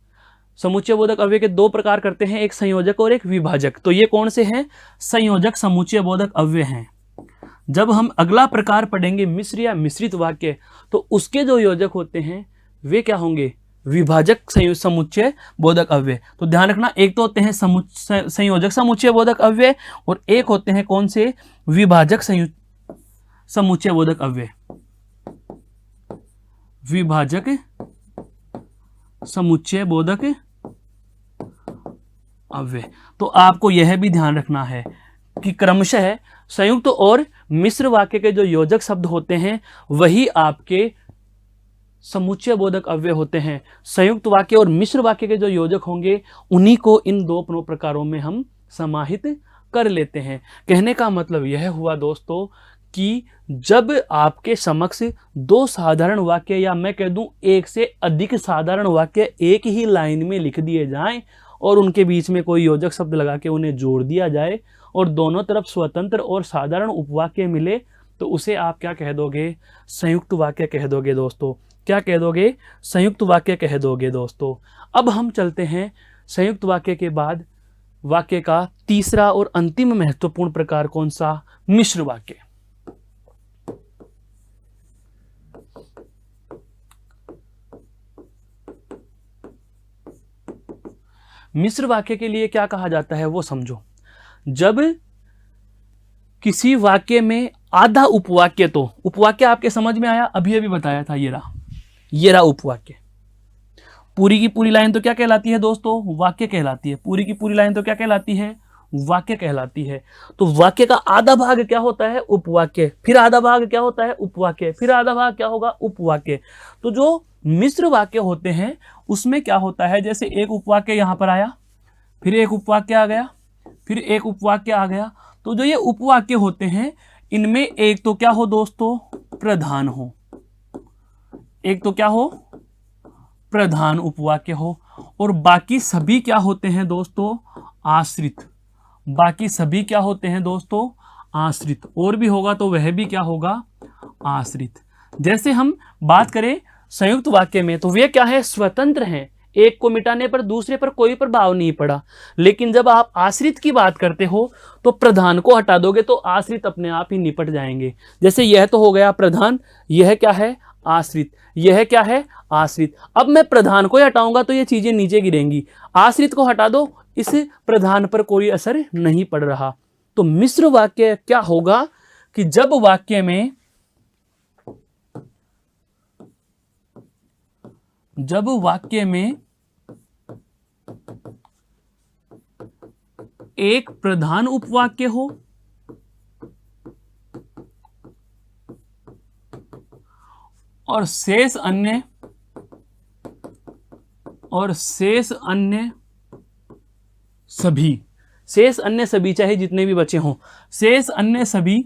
S1: समुच्चय बोधक अव्यय के दो प्रकार करते हैं, एक संयोजक और एक विभाजक। तो ये कौन से हैं, संयोजक समुच्चय बोधक अव्यय हैं। जब हम अगला प्रकार पढ़ेंगे मिश्र या मिश्रित वाक्य, तो उसके जो योजक होते हैं वे क्या होंगे, विभाजक समुच्चय बोधक अव्यय। तो ध्यान रखना, एक तो होते हैं संयोजक समुच्चय बोधक अव्यय और एक होते हैं कौन से, विभाजक समुच्चय बोधक अव्यय। विभाजक समुच्चय बोधक अव्यय। तो आपको यह भी ध्यान रखना है कि क्रमशः संयुक्त और मिश्र वाक्य के जो योजक शब्द होते हैं वही आपके समुच्चय बोधक अव्यय होते हैं। संयुक्त वाक्य और मिश्र वाक्य के जो योजक होंगे उन्हीं को इन दो प्रकारों में हम समाहित कर लेते हैं। कहने का मतलब यह हुआ दोस्तों कि जब आपके समक्ष दो साधारण वाक्य या मैं कह दूं एक से अधिक साधारण वाक्य एक ही लाइन में लिख दिए जाएं और उनके बीच में कोई योजक शब्द लगा के उन्हें जोड़ दिया जाए और दोनों तरफ स्वतंत्र और साधारण उपवाक्य मिले, तो उसे आप क्या कह दोगे? संयुक्त वाक्य कह दोगे दोस्तों। क्या कह दोगे? संयुक्त वाक्य कह दोगे दोस्तों। अब हम चलते हैं संयुक्त वाक्य के बाद वाक्य का तीसरा और अंतिम महत्वपूर्ण प्रकार कौन सा? मिश्र वाक्य। मिश्र वाक्य के लिए क्या कहा जाता है वो समझो। जब किसी वाक्य में आधा उपवाक्य, तो उपवाक्य आपके समझ में आया, अभी अभी बताया था, ये रहा उपवाक्य। पूरी की पूरी लाइन तो क्या कहलाती है दोस्तों? वाक्य कहलाती है। पूरी की पूरी लाइन तो क्या कहलाती है? वाक्य कहलाती है। तो वाक्य का आधा भाग क्या होता है? उपवाक्य। फिर आधा भाग क्या होता है? उपवाक्य। फिर आधा भाग क्या होगा? उपवाक्य। तो जो मिश्र वाक्य होते हैं उसमें क्या होता है, जैसे एक उपवाक्य यहां पर आया, फिर एक उपवाक्य आ गया, फिर एक उपवाक्य आ गया, तो जो ये उपवाक्य होते हैं इनमें एक तो क्या हो दोस्तों? प्रधान हो। एक तो क्या हो? प्रधान उपवाक्य हो। और बाकी सभी क्या होते हैं दोस्तों? आश्रित। बाकी सभी क्या होते हैं दोस्तों? आश्रित। और भी होगा तो वह भी क्या होगा? आश्रित। जैसे हम बात करें संयुक्त वाक्य में तो वे क्या है? स्वतंत्र हैं। एक को मिटाने पर दूसरे पर कोई प्रभाव नहीं पड़ा। लेकिन जब आप आश्रित की बात करते हो तो प्रधान को हटा दोगे तो आश्रित अपने आप ही निपट जाएंगे। जैसे यह तो हो गया प्रधान, यह क्या है? आश्रित। यह क्या है? आश्रित। अब मैं प्रधान को हटाऊंगा तो ये चीजें नीचे गिरेंगी। आश्रित को हटा दो, इस प्रधान पर कोई असर नहीं पड़ रहा। तो मिश्र वाक्य क्या होगा कि जब वाक्य में एक प्रधान उपवाक्य हो और शेष अन्य सभी चाहे जितने भी बचे हों, शेष अन्य सभी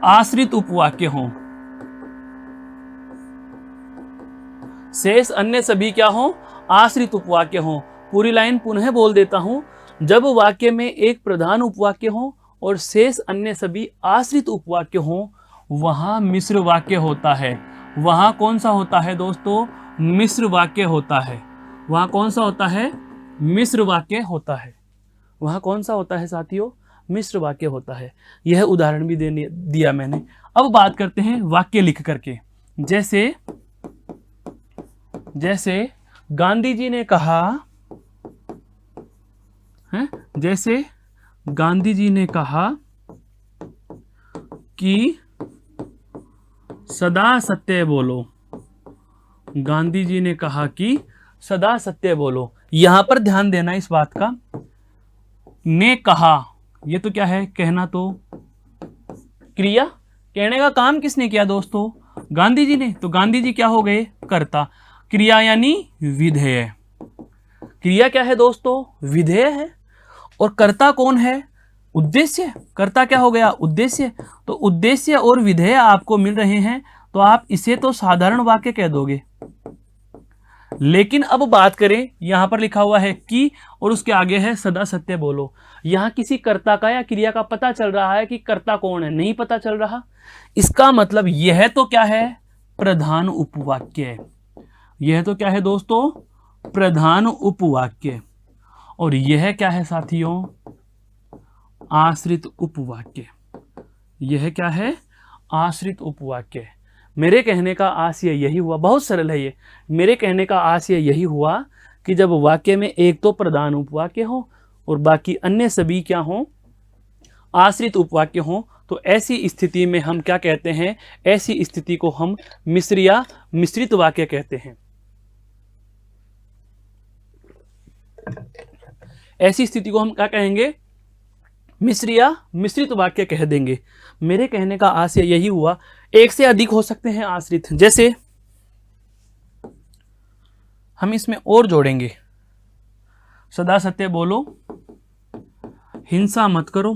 S1: आश्रित उपवाक्य हों। शेष अन्य सभी क्या हों? आश्रित उपवाक्य हों। पूरी लाइन पुनः बोल देता हूं। जब वाक्य में एक प्रधान उपवाक्य हो और शेष अन्य सभी आश्रित उपवाक्य हों, वहां मिश्र वाक्य होता है। वहां कौन सा होता है दोस्तों? मिश्र वाक्य होता है। वहां कौन सा होता है? मिश्र वाक्य होता है। वहां कौन सा होता है साथियों? मिश्र वाक्य होता है। यह उदाहरण भी दिया मैंने। अब बात करते हैं वाक्य लिख करके। जैसे गांधी जी ने कहा है, जैसे गांधी जी ने कहा कि सदा सत्य बोलो। गांधी जी ने कहा कि सदा सत्य बोलो। यहां पर ध्यान देना इस बात का, ने कहा, ये तो क्या है? कहना तो क्रिया। कहने का काम किसने किया दोस्तों? गांधी जी ने। तो गांधी जी क्या हो गए? कर्ता। क्रिया यानी विधेय। क्रिया क्या है दोस्तों? विधेय है। और कर्ता कौन है? उद्देश्य। कर्ता क्या हो गया? उद्देश्य। तो उद्देश्य और विधेय आपको मिल रहे हैं तो आप इसे तो साधारण वाक्य कह दोगे। लेकिन अब बात करें, यहां पर लिखा हुआ है कि और उसके आगे है सदा सत्य बोलो। यहां किसी कर्ता का या क्रिया का पता चल रहा है कि कर्ता कौन है? नहीं पता चल रहा। इसका मतलब यह तो क्या है? प्रधान उपवाक्य। यह तो क्या है दोस्तों? प्रधान उपवाक्य। और यह क्या है साथियों? आश्रित उपवाक्य। यह क्या है? आश्रित उपवाक्य। मेरे कहने का आशय यही हुआ, बहुत सरल है ये। मेरे कहने का आशय यही हुआ कि जब वाक्य में एक तो प्रधान उपवाक्य हो और बाकी अन्य सभी क्या हो? आश्रित उपवाक्य हो, तो ऐसी स्थिति में हम क्या कहते हैं? ऐसी स्थिति को हम मिश्र या मिश्रित वाक्य कहते हैं। ऐसी स्थिति को हम क्या कहेंगे? मिश्र या मिश्रित वाक्य कह देंगे। मेरे कहने का आशय यही हुआ। एक से अधिक हो सकते हैं आश्रित। जैसे हम इसमें और जोड़ेंगे, सदा सत्य बोलो, हिंसा मत करो,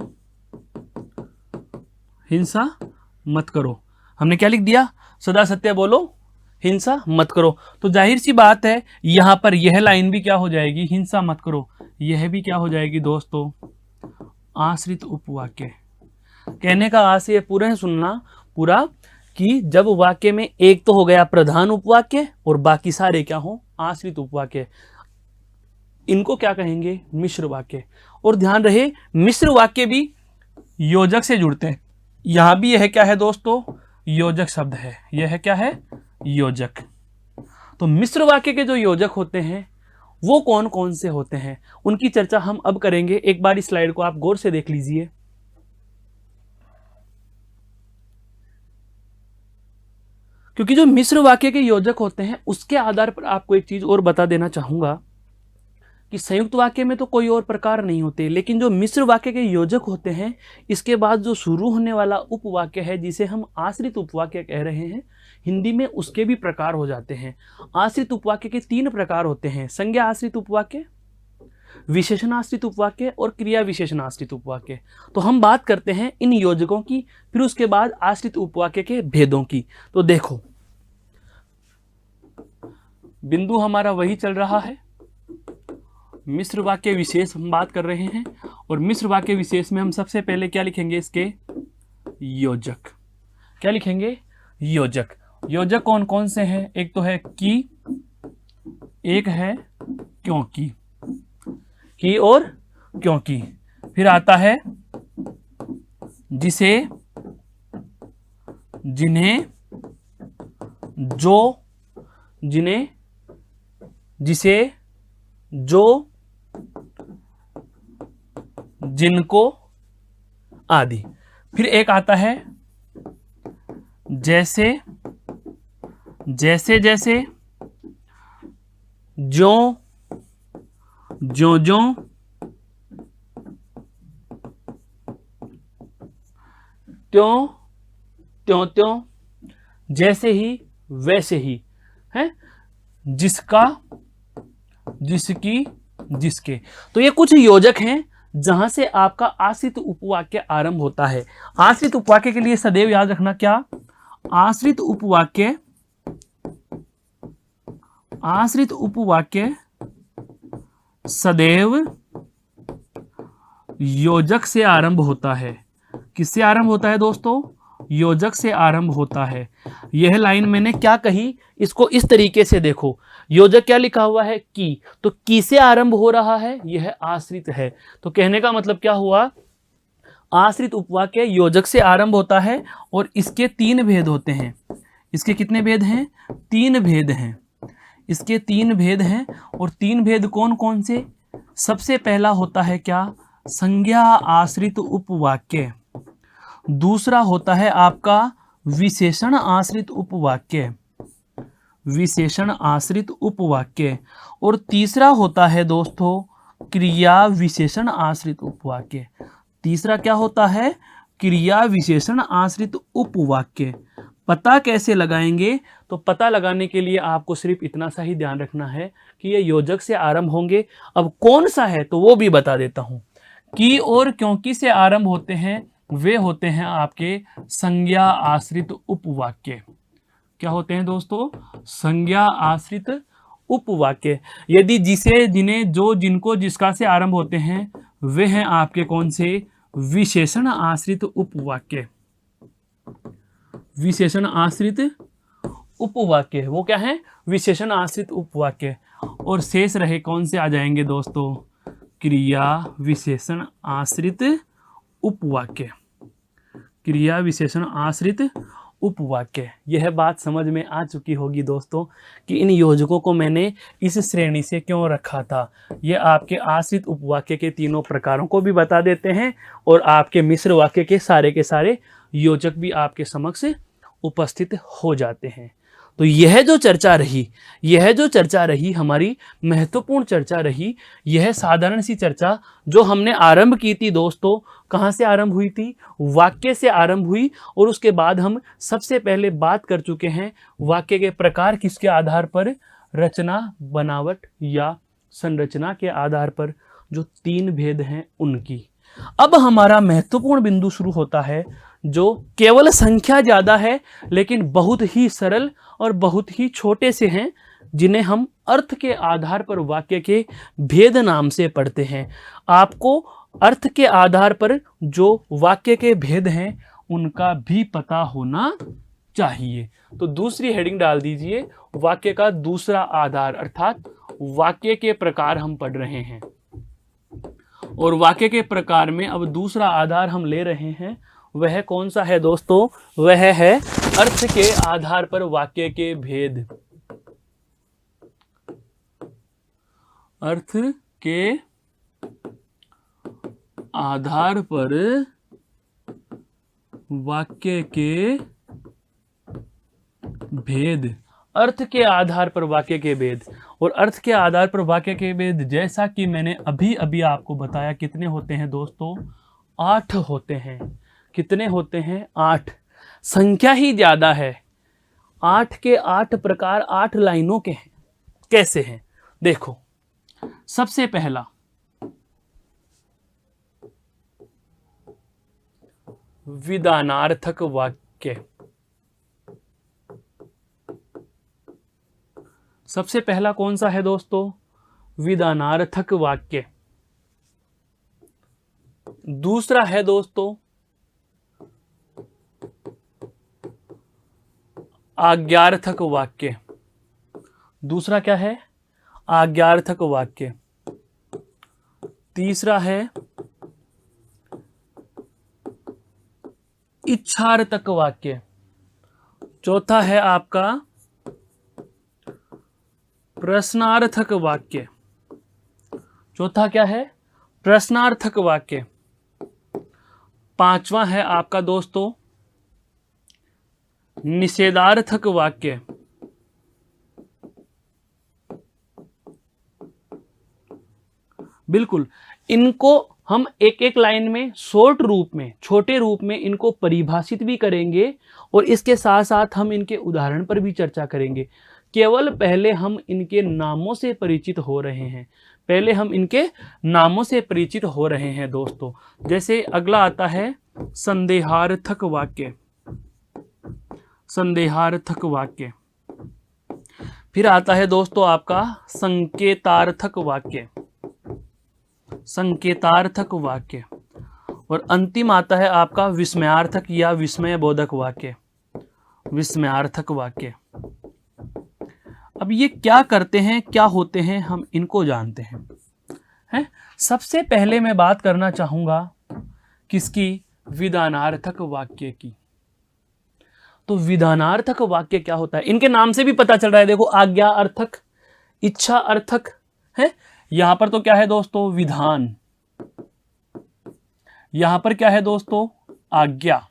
S1: हिंसा मत करो। हमने क्या लिख दिया? सदा सत्य बोलो, हिंसा मत करो। तो जाहिर सी बात है यहां पर यह लाइन भी क्या हो जाएगी? हिंसा मत करो। यह भी क्या हो जाएगी दोस्तों? आश्रित उपवाक्य। कहने का आशय पूरा है, सुनना पूरा, कि जब वाक्य में एक तो हो गया प्रधान उपवाक्य और बाकी सारे क्या हो? आश्रित उपवाक्य। इनको क्या कहेंगे? मिश्र वाक्य। और ध्यान रहे मिश्र वाक्य भी योजक से जुड़ते हैं। यहां भी यह क्या है दोस्तों? योजक शब्द है। यह क्या है? योजक। तो मिश्र वाक्य के जो योजक होते हैं वो कौन कौन से होते हैं, उनकी चर्चा हम अब करेंगे। एक बार इस स्लाइड को आप गौर से देख लीजिए। क्योंकि जो मिश्र वाक्य के योजक होते हैं उसके आधार पर आपको एक चीज और बता देना चाहूंगा कि संयुक्त वाक्य में तो कोई और प्रकार नहीं होते, लेकिन जो मिश्र वाक्य के योजक होते हैं इसके बाद जो शुरू होने वाला उपवाक्य है जिसे हम आश्रित उपवाक्य कह रहे हैं, हिंदी में उसके भी प्रकार हो जाते हैं। आश्रित उपवाक्य के 3 प्रकार होते हैं: संज्ञा आश्रित उपवाक्य, विशेषण आश्रित उपवाक्य और क्रिया विशेषण आश्रित उपवाक्य। तो हम बात करते हैं इन योजकों की, फिर उसके बाद आश्रित उपवाक्य के भेदों की। तो देखो बिंदु हमारा वही चल रहा है, मिश्र वाक्य विशेष हम बात कर रहे हैं। और मिश्र वाक्य विशेष में हम सबसे पहले क्या लिखेंगे? इसके योजक। क्या लिखेंगे? योजक। योजक कौन कौन से हैं? एक तो है कि, एक है क्योंकि, कि और क्योंकि। फिर आता है जिसे, जिन्हें, जो, जिन्हें, जिसे, जो, जिनको आदि। फिर एक आता है जैसे, जैसे जैसे, ज्यों, ज्यों ज्यों, त्यों त्यों त्यों, जैसे ही वैसे ही, है, जिसका, जिसकी, जिसके। तो ये कुछ योजक हैं जहां से आपका आश्रित उपवाक्य आरंभ होता है। आश्रित उपवाक्य के लिए सदैव याद रखना क्या? आश्रित उपवाक्य, आश्रित उपवाक्य सदैव योजक से आरंभ होता है। किससे आरंभ होता है दोस्तों? योजक से आरंभ होता है। यह लाइन मैंने क्या कही, इसको इस तरीके से देखो। योजक क्या लिखा हुआ है? की। तो की से आरंभ हो रहा है, यह आश्रित है। तो कहने का मतलब क्या हुआ? आश्रित उपवाक्य योजक से आरंभ होता है और इसके 3 भेद होते हैं। इसके कितने भेद हैं? 3 भेद हैं। इसके 3 भेद हैं। और 3 भेद कौन कौन से? सबसे पहला होता है क्या? संज्ञा आश्रित उपवाक्य। दूसरा होता है आपका विशेषण आश्रित उपवाक्य, विशेषण आश्रित उपवाक्य। और तीसरा होता है दोस्तों क्रिया विशेषण आश्रित उपवाक्य। तीसरा क्या होता है? क्रिया विशेषण आश्रित उपवाक्य। पता कैसे लगाएंगे? तो पता लगाने के लिए आपको सिर्फ इतना सा ही ध्यान रखना है कि ये योजक से आरंभ होंगे। अब कौन सा है तो वो भी बता देता हूं। की और क्योंकि से आरंभ होते हैं, वे होते हैं आपके संज्ञा आश्रित उपवाक्य। क्या होते हैं दोस्तों? संज्ञा आश्रित उपवाक्य। यदि जिसे, जिन्हें, जो, जिनको, जिसका से आरंभ होते हैं वे हैं आपके कौन से? विशेषण आश्रित उपवाक्य। विशेषण आश्रित उपवाक्य वो क्या है? विशेषण आश्रित उपवाक्य। और शेष रहे कौन से आ जाएंगे दोस्तों? क्रिया विशेषण आश्रित उपवाक्य। क्रिया विशेषण आश्रित उपवाक्य। यह बात समझ में आ चुकी होगी दोस्तों कि इन योजकों को मैंने इस श्रेणी से क्यों रखा था। ये आपके आश्रित उपवाक्य के 3 प्रकारों को भी बता देते हैं और आपके मिश्र वाक्य के सारे योजक भी आपके समक्ष उपस्थित हो जाते हैं। तो यह जो चर्चा रही हमारी महत्वपूर्ण चर्चा रही। यह साधारण सी चर्चा जो हमने आरंभ की थी दोस्तों, कहाँ से आरंभ हुई थी? वाक्य से आरंभ हुई। और उसके बाद हम सबसे पहले बात कर चुके हैं वाक्य के प्रकार किसके आधार पर? रचना, बनावट या संरचना के आधार पर जो 3 भेद हैं उनकी। अब हमारा महत्वपूर्ण बिंदु शुरू होता है, जो केवल संख्या ज्यादा है लेकिन बहुत ही सरल और बहुत ही छोटे से हैं, जिन्हें हम अर्थ के आधार पर वाक्य के भेद नाम से पढ़ते हैं। आपको अर्थ के आधार पर जो वाक्य के भेद हैं उनका भी पता होना चाहिए। तो दूसरी हेडिंग डाल दीजिए, वाक्य का दूसरा आधार, अर्थात वाक्य के प्रकार हम पढ़ रहे हैं। और वाक्य के प्रकार में अब दूसरा आधार हम ले रहे हैं, वह कौन सा है दोस्तों? वह है अर्थ के आधार पर वाक्य के भेद। अर्थ के आधार पर वाक्य के भेद। अर्थ के आधार पर वाक्य के भेद। और अर्थ के आधार पर वाक्य के भेद, जैसा कि मैंने अभी अभी आपको बताया, कितने होते हैं दोस्तों? 8 होते हैं। कितने होते हैं? 8। संख्या ही ज्यादा है। 8 के 8 प्रकार 8 लाइनों के हैं। कैसे हैं? देखो, सबसे पहला विधानार्थक वाक्य। सबसे पहला कौन सा है दोस्तों? विधानार्थक वाक्य। दूसरा है दोस्तों आज्ञार्थक वाक्य। दूसरा क्या है? आज्ञार्थक वाक्य। तीसरा है इच्छार्थक वाक्य। चौथा है आपका प्रश्नार्थक वाक्य। चौथा क्या है? प्रश्नार्थक वाक्य। पांचवा है आपका दोस्तों निषेधार्थक वाक्य। बिल्कुल, इनको हम एक एक लाइन में शॉर्ट रूप में, छोटे रूप में इनको परिभाषित भी करेंगे और इसके साथ साथ हम इनके उदाहरण पर भी चर्चा करेंगे। केवल पहले हम इनके नामों से परिचित हो रहे हैं। पहले हम इनके नामों से परिचित हो रहे हैं दोस्तों। जैसे अगला आता है संदेहार्थक वाक्य। संदेहार्थक वाक्य। फिर आता है दोस्तों आपका संकेतार्थक वाक्य। संकेतार्थक वाक्य। और अंतिम आता है आपका विस्मयार्थक या विस्मय बोधक वाक्य। विस्मयार्थक वाक्य। अब ये क्या करते हैं, क्या होते हैं, हम इनको जानते हैं। सबसे पहले मैं बात करना चाहूंगा किसकी? विधानार्थक वाक्य की। तो विधानार्थक वाक्य क्या होता है? इनके नाम से भी पता चल रहा है। देखो, आज्ञा अर्थक, इच्छा अर्थक है। यहां पर तो क्या है दोस्तों? विधान। यहां पर क्या है दोस्तों? आज्ञा।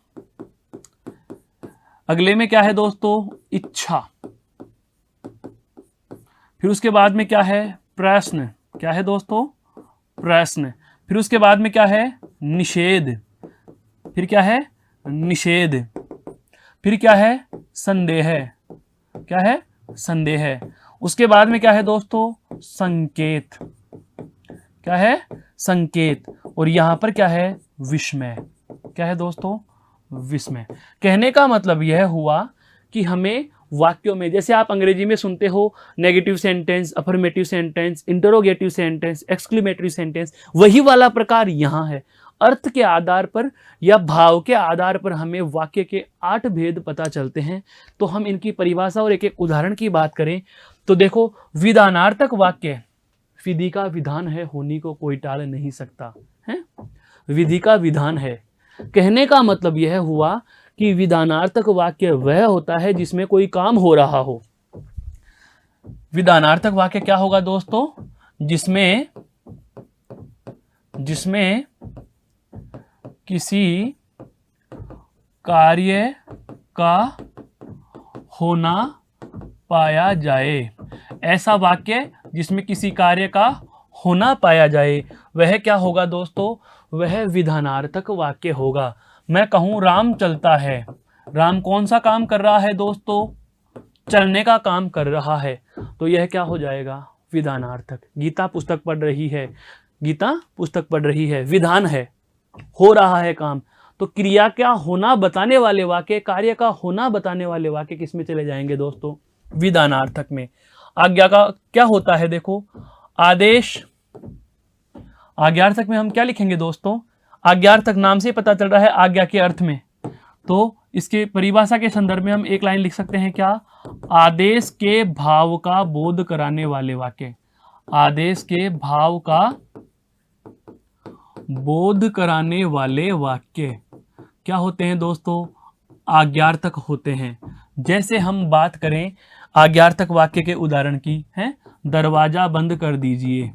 S1: अगले में क्या है दोस्तों? इच्छा। फिर उसके बाद में क्या है? प्रश्न। क्या है दोस्तों? प्रश्न। फिर उसके बाद में क्या है? निषेध। फिर क्या है? निषेध। फिर क्या है? संदेह। क्या है? संदेह। उसके बाद में क्या है दोस्तों? संकेत। क्या है? संकेत। और यहां पर क्या है? विस्मय। क्या है दोस्तों? विस्मय। कहने का मतलब यह हुआ कि हमें वाक्यों में, जैसे आप अंग्रेजी में सुनते हो negative sentence, affirmative sentence, interrogative sentence, exclamatory sentence, वही वाला प्रकार यहां है। अर्थ के आधार पर या भाव के आधार पर हमें वाक्य के 8 भेद पता चलते हैं। तो हम इनकी परिभाषा और एक एक उदाहरण की बात करें तो देखो, विधानार्थक वाक्य विधि का विधान है, होनी को कोई टाल नहीं सकता है। विधि का विधान है। कहने का मतलब यह हुआ कि विधानार्थक वाक्य वह होता है जिसमें कोई काम हो रहा हो। विधानार्थक वाक्य क्या होगा दोस्तों? जिसमें किसी कार्य का होना पाया जाए। ऐसा वाक्य जिसमें किसी कार्य का होना पाया जाए, वह क्या होगा दोस्तों? वह विधानार्थक वाक्य होगा। मैं कहूं राम चलता है। राम कौन सा काम कर रहा है दोस्तों? चलने का काम कर रहा है। तो यह क्या हो जाएगा? विधानार्थक। गीता पुस्तक पढ़ रही है। गीता पुस्तक पढ़ रही है, विधान है। हो रहा है काम। तो क्रिया का होना बताने वाले वाक्य, कार्य का होना बताने वाले वाक्य किस में चले जाएंगे दोस्तों? विधानार्थक में। आज्ञा का क्या होता है देखो, आदेश। आज्ञार्थक में हम क्या लिखेंगे दोस्तों? आज्ञार्थक नाम से पता चल रहा है आज्ञा के अर्थ में, तो इसके परिभाषा के संदर्भ में हम एक लाइन लिख सकते हैं, क्या? आदेश के भाव का बोध कराने वाले वाक्य। आदेश के भाव का बोध कराने वाले वाक्य क्या होते हैं दोस्तों? आज्ञार्थक होते हैं। जैसे हम बात करें आज्ञार्थक वाक्य के उदाहरण की, है दरवाजा बंद कर दीजिए,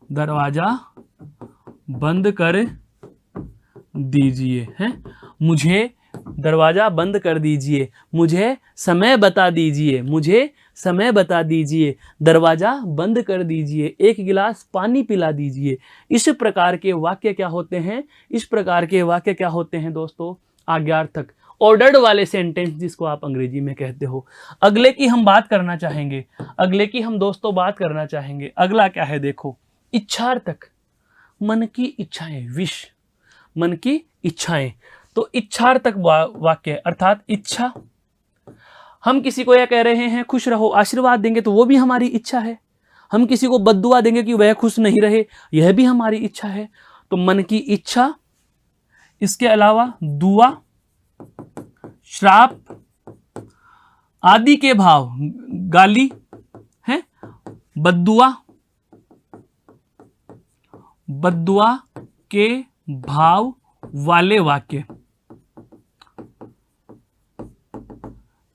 S1: दरवाजा बंद कर दीजिए, है मुझे दरवाजा बंद कर दीजिए, मुझे समय बता दीजिए, मुझे समय बता दीजिए, दरवाजा बंद कर दीजिए, एक गिलास पानी पिला दीजिए। इस प्रकार के वाक्य क्या होते हैं? इस प्रकार के वाक्य क्या होते हैं दोस्तों? आज्ञार्थक, ऑर्डर्ड वाले सेंटेंस जिसको आप अंग्रेजी में कहते हो। अगले की हम बात करना चाहेंगे, अगले की हम दोस्तों बात करना चाहेंगे। अगला क्या है देखो, इच्छार्थक, मन की इच्छाएं, विश, मन की इच्छाएं। तो इच्छार्थक वाक्य अर्थात इच्छा, हम किसी को यह कह रहे हैं खुश रहो, आशीर्वाद देंगे तो वो भी हमारी इच्छा है। हम किसी को बद्दुआ देंगे कि वह खुश नहीं रहे, यह भी हमारी इच्छा है। तो मन की इच्छा, इसके अलावा दुआ, श्राप आदि के भाव, गाली है, बद्दुआ, बद्दुआ के भाव वाले वाक्य।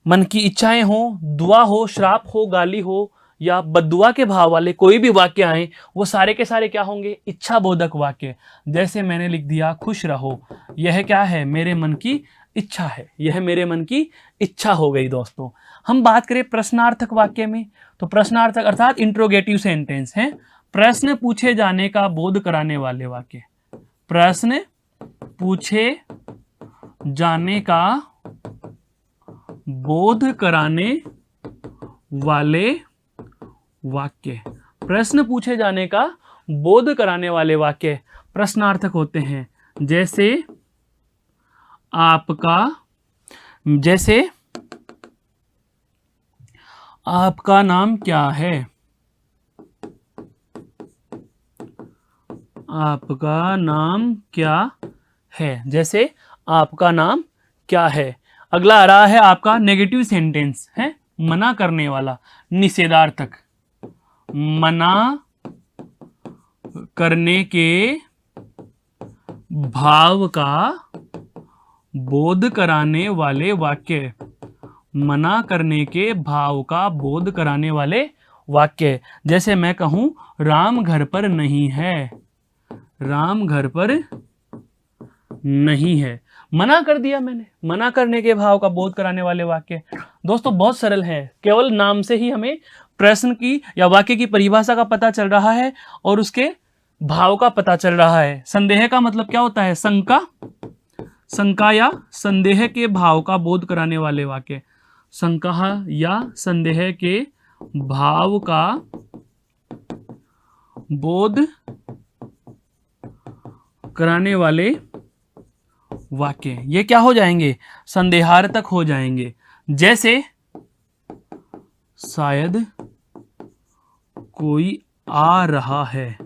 S1: मन की इच्छाएं हो, दुआ हो, श्राप हो, गाली हो या बद्दुआ के भाव वाले कोई भी वाक्य आए, वो सारे के सारे क्या होंगे? इच्छा बोधक वाक्य। जैसे मैंने लिख दिया खुश रहो, यह क्या है? मेरे मन की इच्छा है, यह मेरे मन की इच्छा हो गई दोस्तों। हम बात करें प्रश्नार्थक वाक्य में, तो प्रश्नार्थक अर्थात इंट्रोगेटिव सेंटेंस है, प्रश्न पूछे जाने का बोध कराने वाले वाक्य। प्रश्न पूछे जाने का बोध कराने वाले वाक्य, प्रश्न पूछे जाने का बोध कराने वाले वाक्य प्रश्नार्थक होते हैं। जैसे आपका, जैसे आपका नाम क्या है, आपका नाम क्या है, जैसे आपका नाम क्या है। अगला आ रहा है आपका नेगेटिव सेंटेंस है, मना करने वाला, निषेधार्थक, मना करने के भाव का बोध कराने वाले वाक्य, मना करने के भाव का बोध कराने वाले वाक्य। जैसे मैं कहूं राम घर पर नहीं है, राम घर पर नहीं है, मना कर दिया मैंने, मना करने के भाव का बोध कराने वाले वाक्य। दोस्तों बहुत सरल है, केवल नाम से ही हमें प्रश्न की या वाक्य की परिभाषा का पता चल रहा है और उसके भाव का पता चल रहा है। संदेह का मतलब क्या होता है? शंका, शंका या संदेह के भाव का बोध कराने वाले वाक्य, शंका या संदेह के भाव का बोध कराने वाले वाक्य, ये क्या हो जाएंगे? संदेहार्थक हो जाएंगे। जैसे शायद कोई आ रहा है,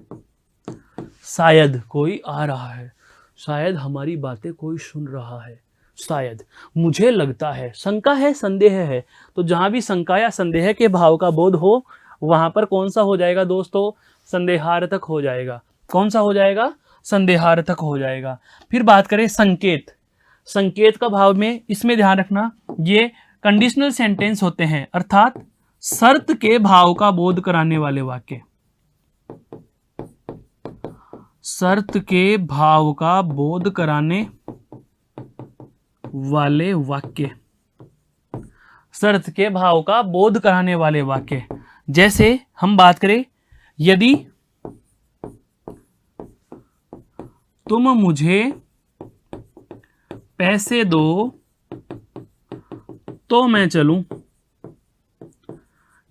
S1: शायद कोई आ रहा है, शायद हमारी बातें कोई सुन रहा है, शायद, मुझे लगता है। शंका है, संदेह है, तो जहां भी शंका या संदेह के भाव का बोध हो वहां पर कौन सा हो जाएगा दोस्तों? संदेहार्थक हो जाएगा। कौन सा हो जाएगा? संदेहार्थक हो जाएगा। फिर बात करें संकेत, संकेत का भाव में इसमें ध्यान रखना, ये कंडीशनल सेंटेंस होते हैं, अर्थात शर्त के भाव का बोध कराने वाले वाक्य, शर्त के भाव का बोध कराने वाले वाक्य, शर्त के भाव का बोध कराने वाले वाक्य। जैसे हम बात करें, यदि तुम मुझे पैसे दो तो मैं चलूं,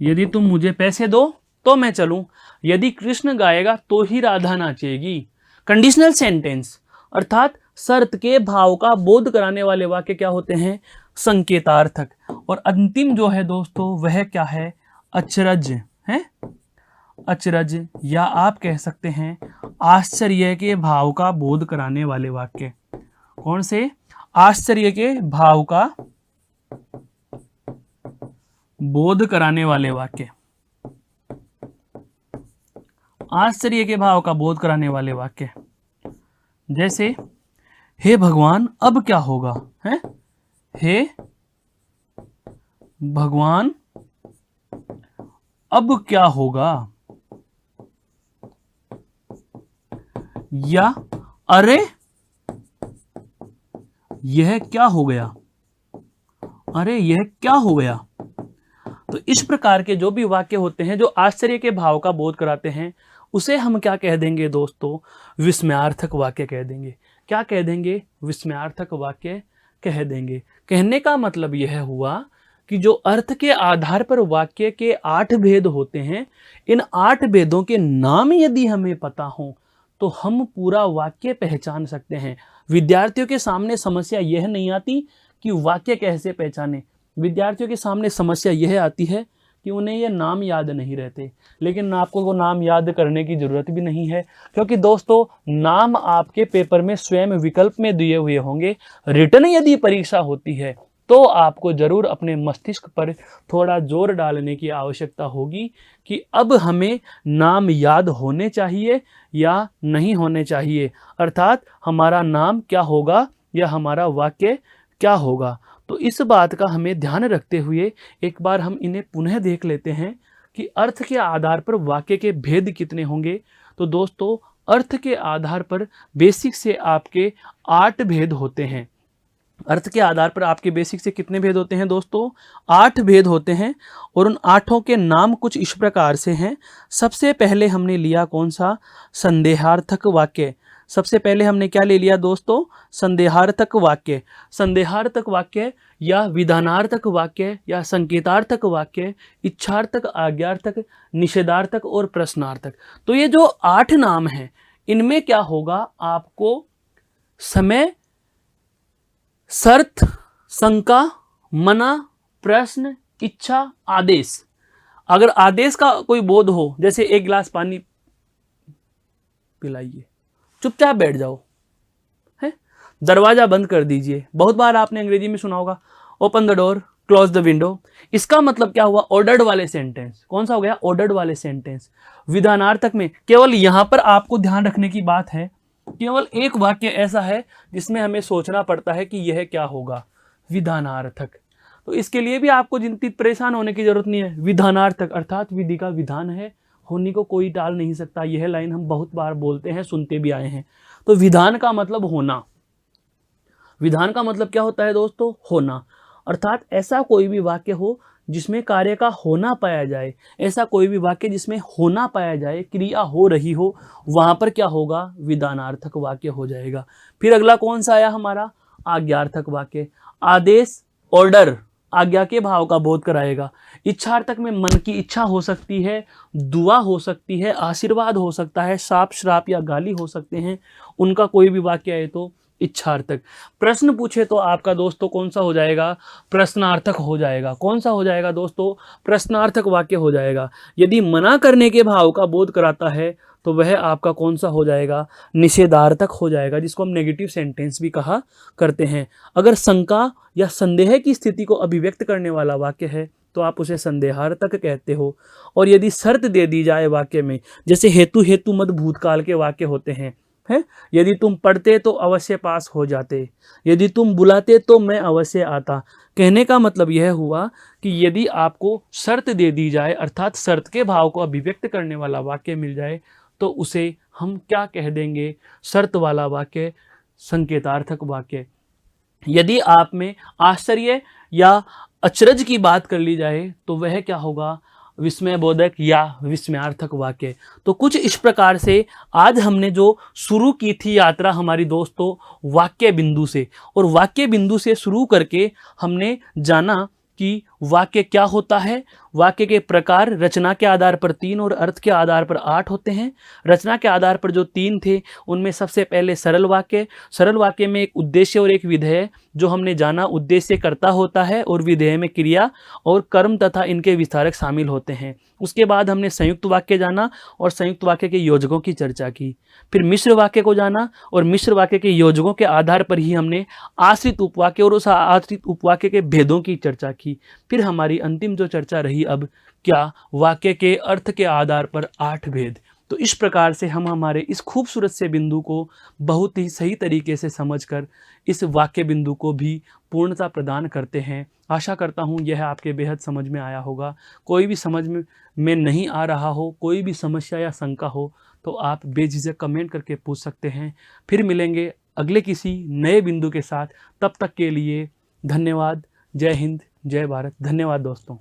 S1: यदि तुम मुझे पैसे दो तो मैं चलूं, यदि कृष्ण गाएगा तो ही राधा नाचेगी। कंडीशनल सेंटेंस, अर्थात शर्त के भाव का बोध कराने वाले वाक्य क्या होते हैं? संकेतार्थक। और अंतिम जो है दोस्तों वह क्या है? अचरज है, अचरज, या आप कह सकते हैं आश्चर्य के भाव का बोध कराने वाले वाक्य। कौन से? आश्चर्य के भाव का बोध कराने वाले वाक्य, आश्चर्य के भाव का बोध कराने वाले वाक्य। जैसे हे भगवान अब क्या होगा, है? हे भगवान अब क्या होगा, या अरे यह क्या हो गया, अरे यह क्या हो गया। तो इस प्रकार के जो भी वाक्य होते हैं जो आश्चर्य के भाव का बोध कराते हैं उसे हम क्या कह देंगे दोस्तों? विस्मयार्थक वाक्य कह देंगे। क्या कह देंगे? विस्मयार्थक वाक्य कह देंगे। कहने का मतलब यह हुआ कि जो अर्थ के आधार पर वाक्य के 8 भेद होते हैं, इन 8 भेदों के नाम यदि हमें पता हो तो हम पूरा वाक्य पहचान सकते हैं। विद्यार्थियों के सामने समस्या यह नहीं आती कि वाक्य कैसे पहचाने, विद्यार्थियों के सामने समस्या यह आती है कि उन्हें ये नाम याद नहीं रहते। लेकिन आपको वो नाम याद करने की ज़रूरत भी नहीं है, क्योंकि दोस्तों नाम आपके पेपर में स्वयं विकल्प में दिए हुए होंगे। रिटर्न यदि परीक्षा होती है तो आपको ज़रूर अपने मस्तिष्क पर थोड़ा जोर डालने की आवश्यकता होगी कि अब हमें नाम याद होने चाहिए या नहीं होने चाहिए, अर्थात हमारा नाम क्या होगा या हमारा वाक्य क्या होगा। तो इस बात का हमें ध्यान रखते हुए एक बार हम इन्हें पुनः देख लेते हैं कि अर्थ के आधार पर वाक्य के भेद कितने होंगे। तो दोस्तों अर्थ के आधार पर बेसिक से आपके 8 भेद होते हैं। अर्थ के आधार पर आपके बेसिक से कितने भेद होते हैं दोस्तों? 8 भेद होते हैं। और उन 8 के नाम कुछ इस प्रकार से हैं। सबसे पहले हमने लिया कौन सा? संदेहार्थक वाक्य। सबसे पहले हमने क्या ले लिया दोस्तों? संदेहार्थक वाक्य। संदेहार्थक वाक्य या विधानार्थक वाक्य या संकेतार्थक वाक्य, इच्छार्थक, आज्ञार्थक, निषेधार्थक और प्रश्नार्थक। तो ये जो 8 नाम हैं इनमें क्या होगा? आपको समय, शर्त, शंका, मना, प्रश्न, इच्छा, आदेश। अगर आदेश का कोई बोध हो, जैसे एक गिलास पानी पिलाइए, चुपचाप बैठ जाओ, है, दरवाजा बंद कर दीजिए। बहुत बार आपने अंग्रेजी में सुना होगा open the door, close the window. इसका मतलब क्या हुआ? ऑर्डर्ड वाले सेंटेंस। कौन सा हो गया? ऑर्डर्ड वाले सेंटेंस। विधानार्थक में केवल यहां पर आपको ध्यान रखने की बात है, केवल एक वाक्य ऐसा है जिसमें हमें सोचना पड़ता है कि यह क्या होगा? विधानार्थक। तो इसके लिए भी आपको जितनी परेशान होने की जरूरत नहीं है। विधानार्थक अर्थात विधि का विधान है, होने को कोई टाल नहीं सकता। यह लाइन हम बहुत बार बोलते हैं, सुनते भी आए हैं। तो विधान का मतलब होना। विधान का मतलब क्या होता है दोस्तों? होना। अर्थात ऐसा कोई भी वाक्य हो जिसमें कार्य का होना पाया जाए, ऐसा कोई भी वाक्य जिसमें होना पाया जाए, क्रिया हो रही हो, वहां पर क्या होगा? विधानार्थक वाक्य हो जाएगा। फिर अगला कौन सा आया हमारा? आज्ञार्थक वाक्य। आदेश, ऑर्डर, आज्ञा के भाव का बोध कराएगा। इच्छार्थक में मन की इच्छा हो सकती है, दुआ हो सकती है, आशीर्वाद हो सकता है, शाप, श्राप या गाली हो सकते हैं। उनका कोई भी वाक्य है तो इच्छार्थक। प्रश्न पूछे तो आपका दोस्तों कौन सा हो जाएगा? प्रश्नार्थक हो जाएगा। कौन सा हो जाएगा दोस्तों? प्रश्नार्थक वाक्य हो जाएगा। यदि मना करने के भाव का बोध कराता है तो वह आपका कौन सा हो जाएगा? निषेधार्थक हो जाएगा, जिसको हम नेगेटिव सेंटेंस भी कहा करते हैं। अगर शंका या संदेह की स्थिति को अभिव्यक्त करने वाला वाक्य है तो आप उसे संदेहार्थक कहते हो। और यदि शर्त दे दी जाए वाक्य में, जैसे हेतु हेतु मत भूतकाल के वाक्य होते हैं, है, यदि तुम पढ़ते तो अवश्य पास हो जाते, यदि तुम बुलाते तो मैं अवश्य आता। कहने का मतलब यह हुआ कि यदि आपको शर्त दे दी जाए, अर्थात शर्त के भाव को अभिव्यक्त करने वाला वाक्य मिल जाए तो उसे हम क्या कह देंगे? शर्त वाला वाक्य, संकेतार्थक वाक्य। यदि आप में आश्चर्य या अचरज की बात कर ली जाए तो वह क्या होगा? विस्मय बोधक या विस्मयार्थक वाक्य। तो कुछ इस प्रकार से आज हमने जो शुरू की थी यात्रा हमारी दोस्तों वाक्य बिंदु से, और वाक्य बिंदु से शुरू करके हमने जाना कि वाक्य क्या होता है। वाक्य के प्रकार रचना के आधार पर 3 और अर्थ के आधार पर 8 होते हैं। रचना के आधार पर जो 3 थे उनमें सबसे पहले सरल वाक्य। सरल वाक्य में एक उद्देश्य और एक विधेय, जो हमने जाना उद्देश्य कर्ता होता है और विधेय में क्रिया और कर्म तथा इनके विस्तारक शामिल होते हैं। उसके बाद हमने संयुक्त वाक्य जाना और संयुक्त वाक्य के योजकों की चर्चा की। फिर मिश्र वाक्य को जाना और मिश्र वाक्य के योजकों के आधार पर ही हमने आश्रित उपवाक्य और उस आश्रित उपवाक्य के भेदों की चर्चा की। फिर हमारी अंतिम जो चर्चा रही अब क्या, वाक्य के अर्थ के आधार पर 8 भेद। तो इस प्रकार से हम हमारे इस खूबसूरत से बिंदु को बहुत ही सही तरीके से समझकर इस वाक्य बिंदु को भी पूर्णता प्रदान करते हैं। आशा करता हूँ यह आपके बेहद समझ में आया होगा। कोई भी समझ में नहीं आ रहा हो, कोई भी समस्या या शंका हो तो आप बेझिझक कमेंट करके पूछ सकते हैं। फिर मिलेंगे अगले किसी नए बिंदु के साथ। तब तक के लिए धन्यवाद। जय हिंद, जय भारत। धन्यवाद दोस्तों।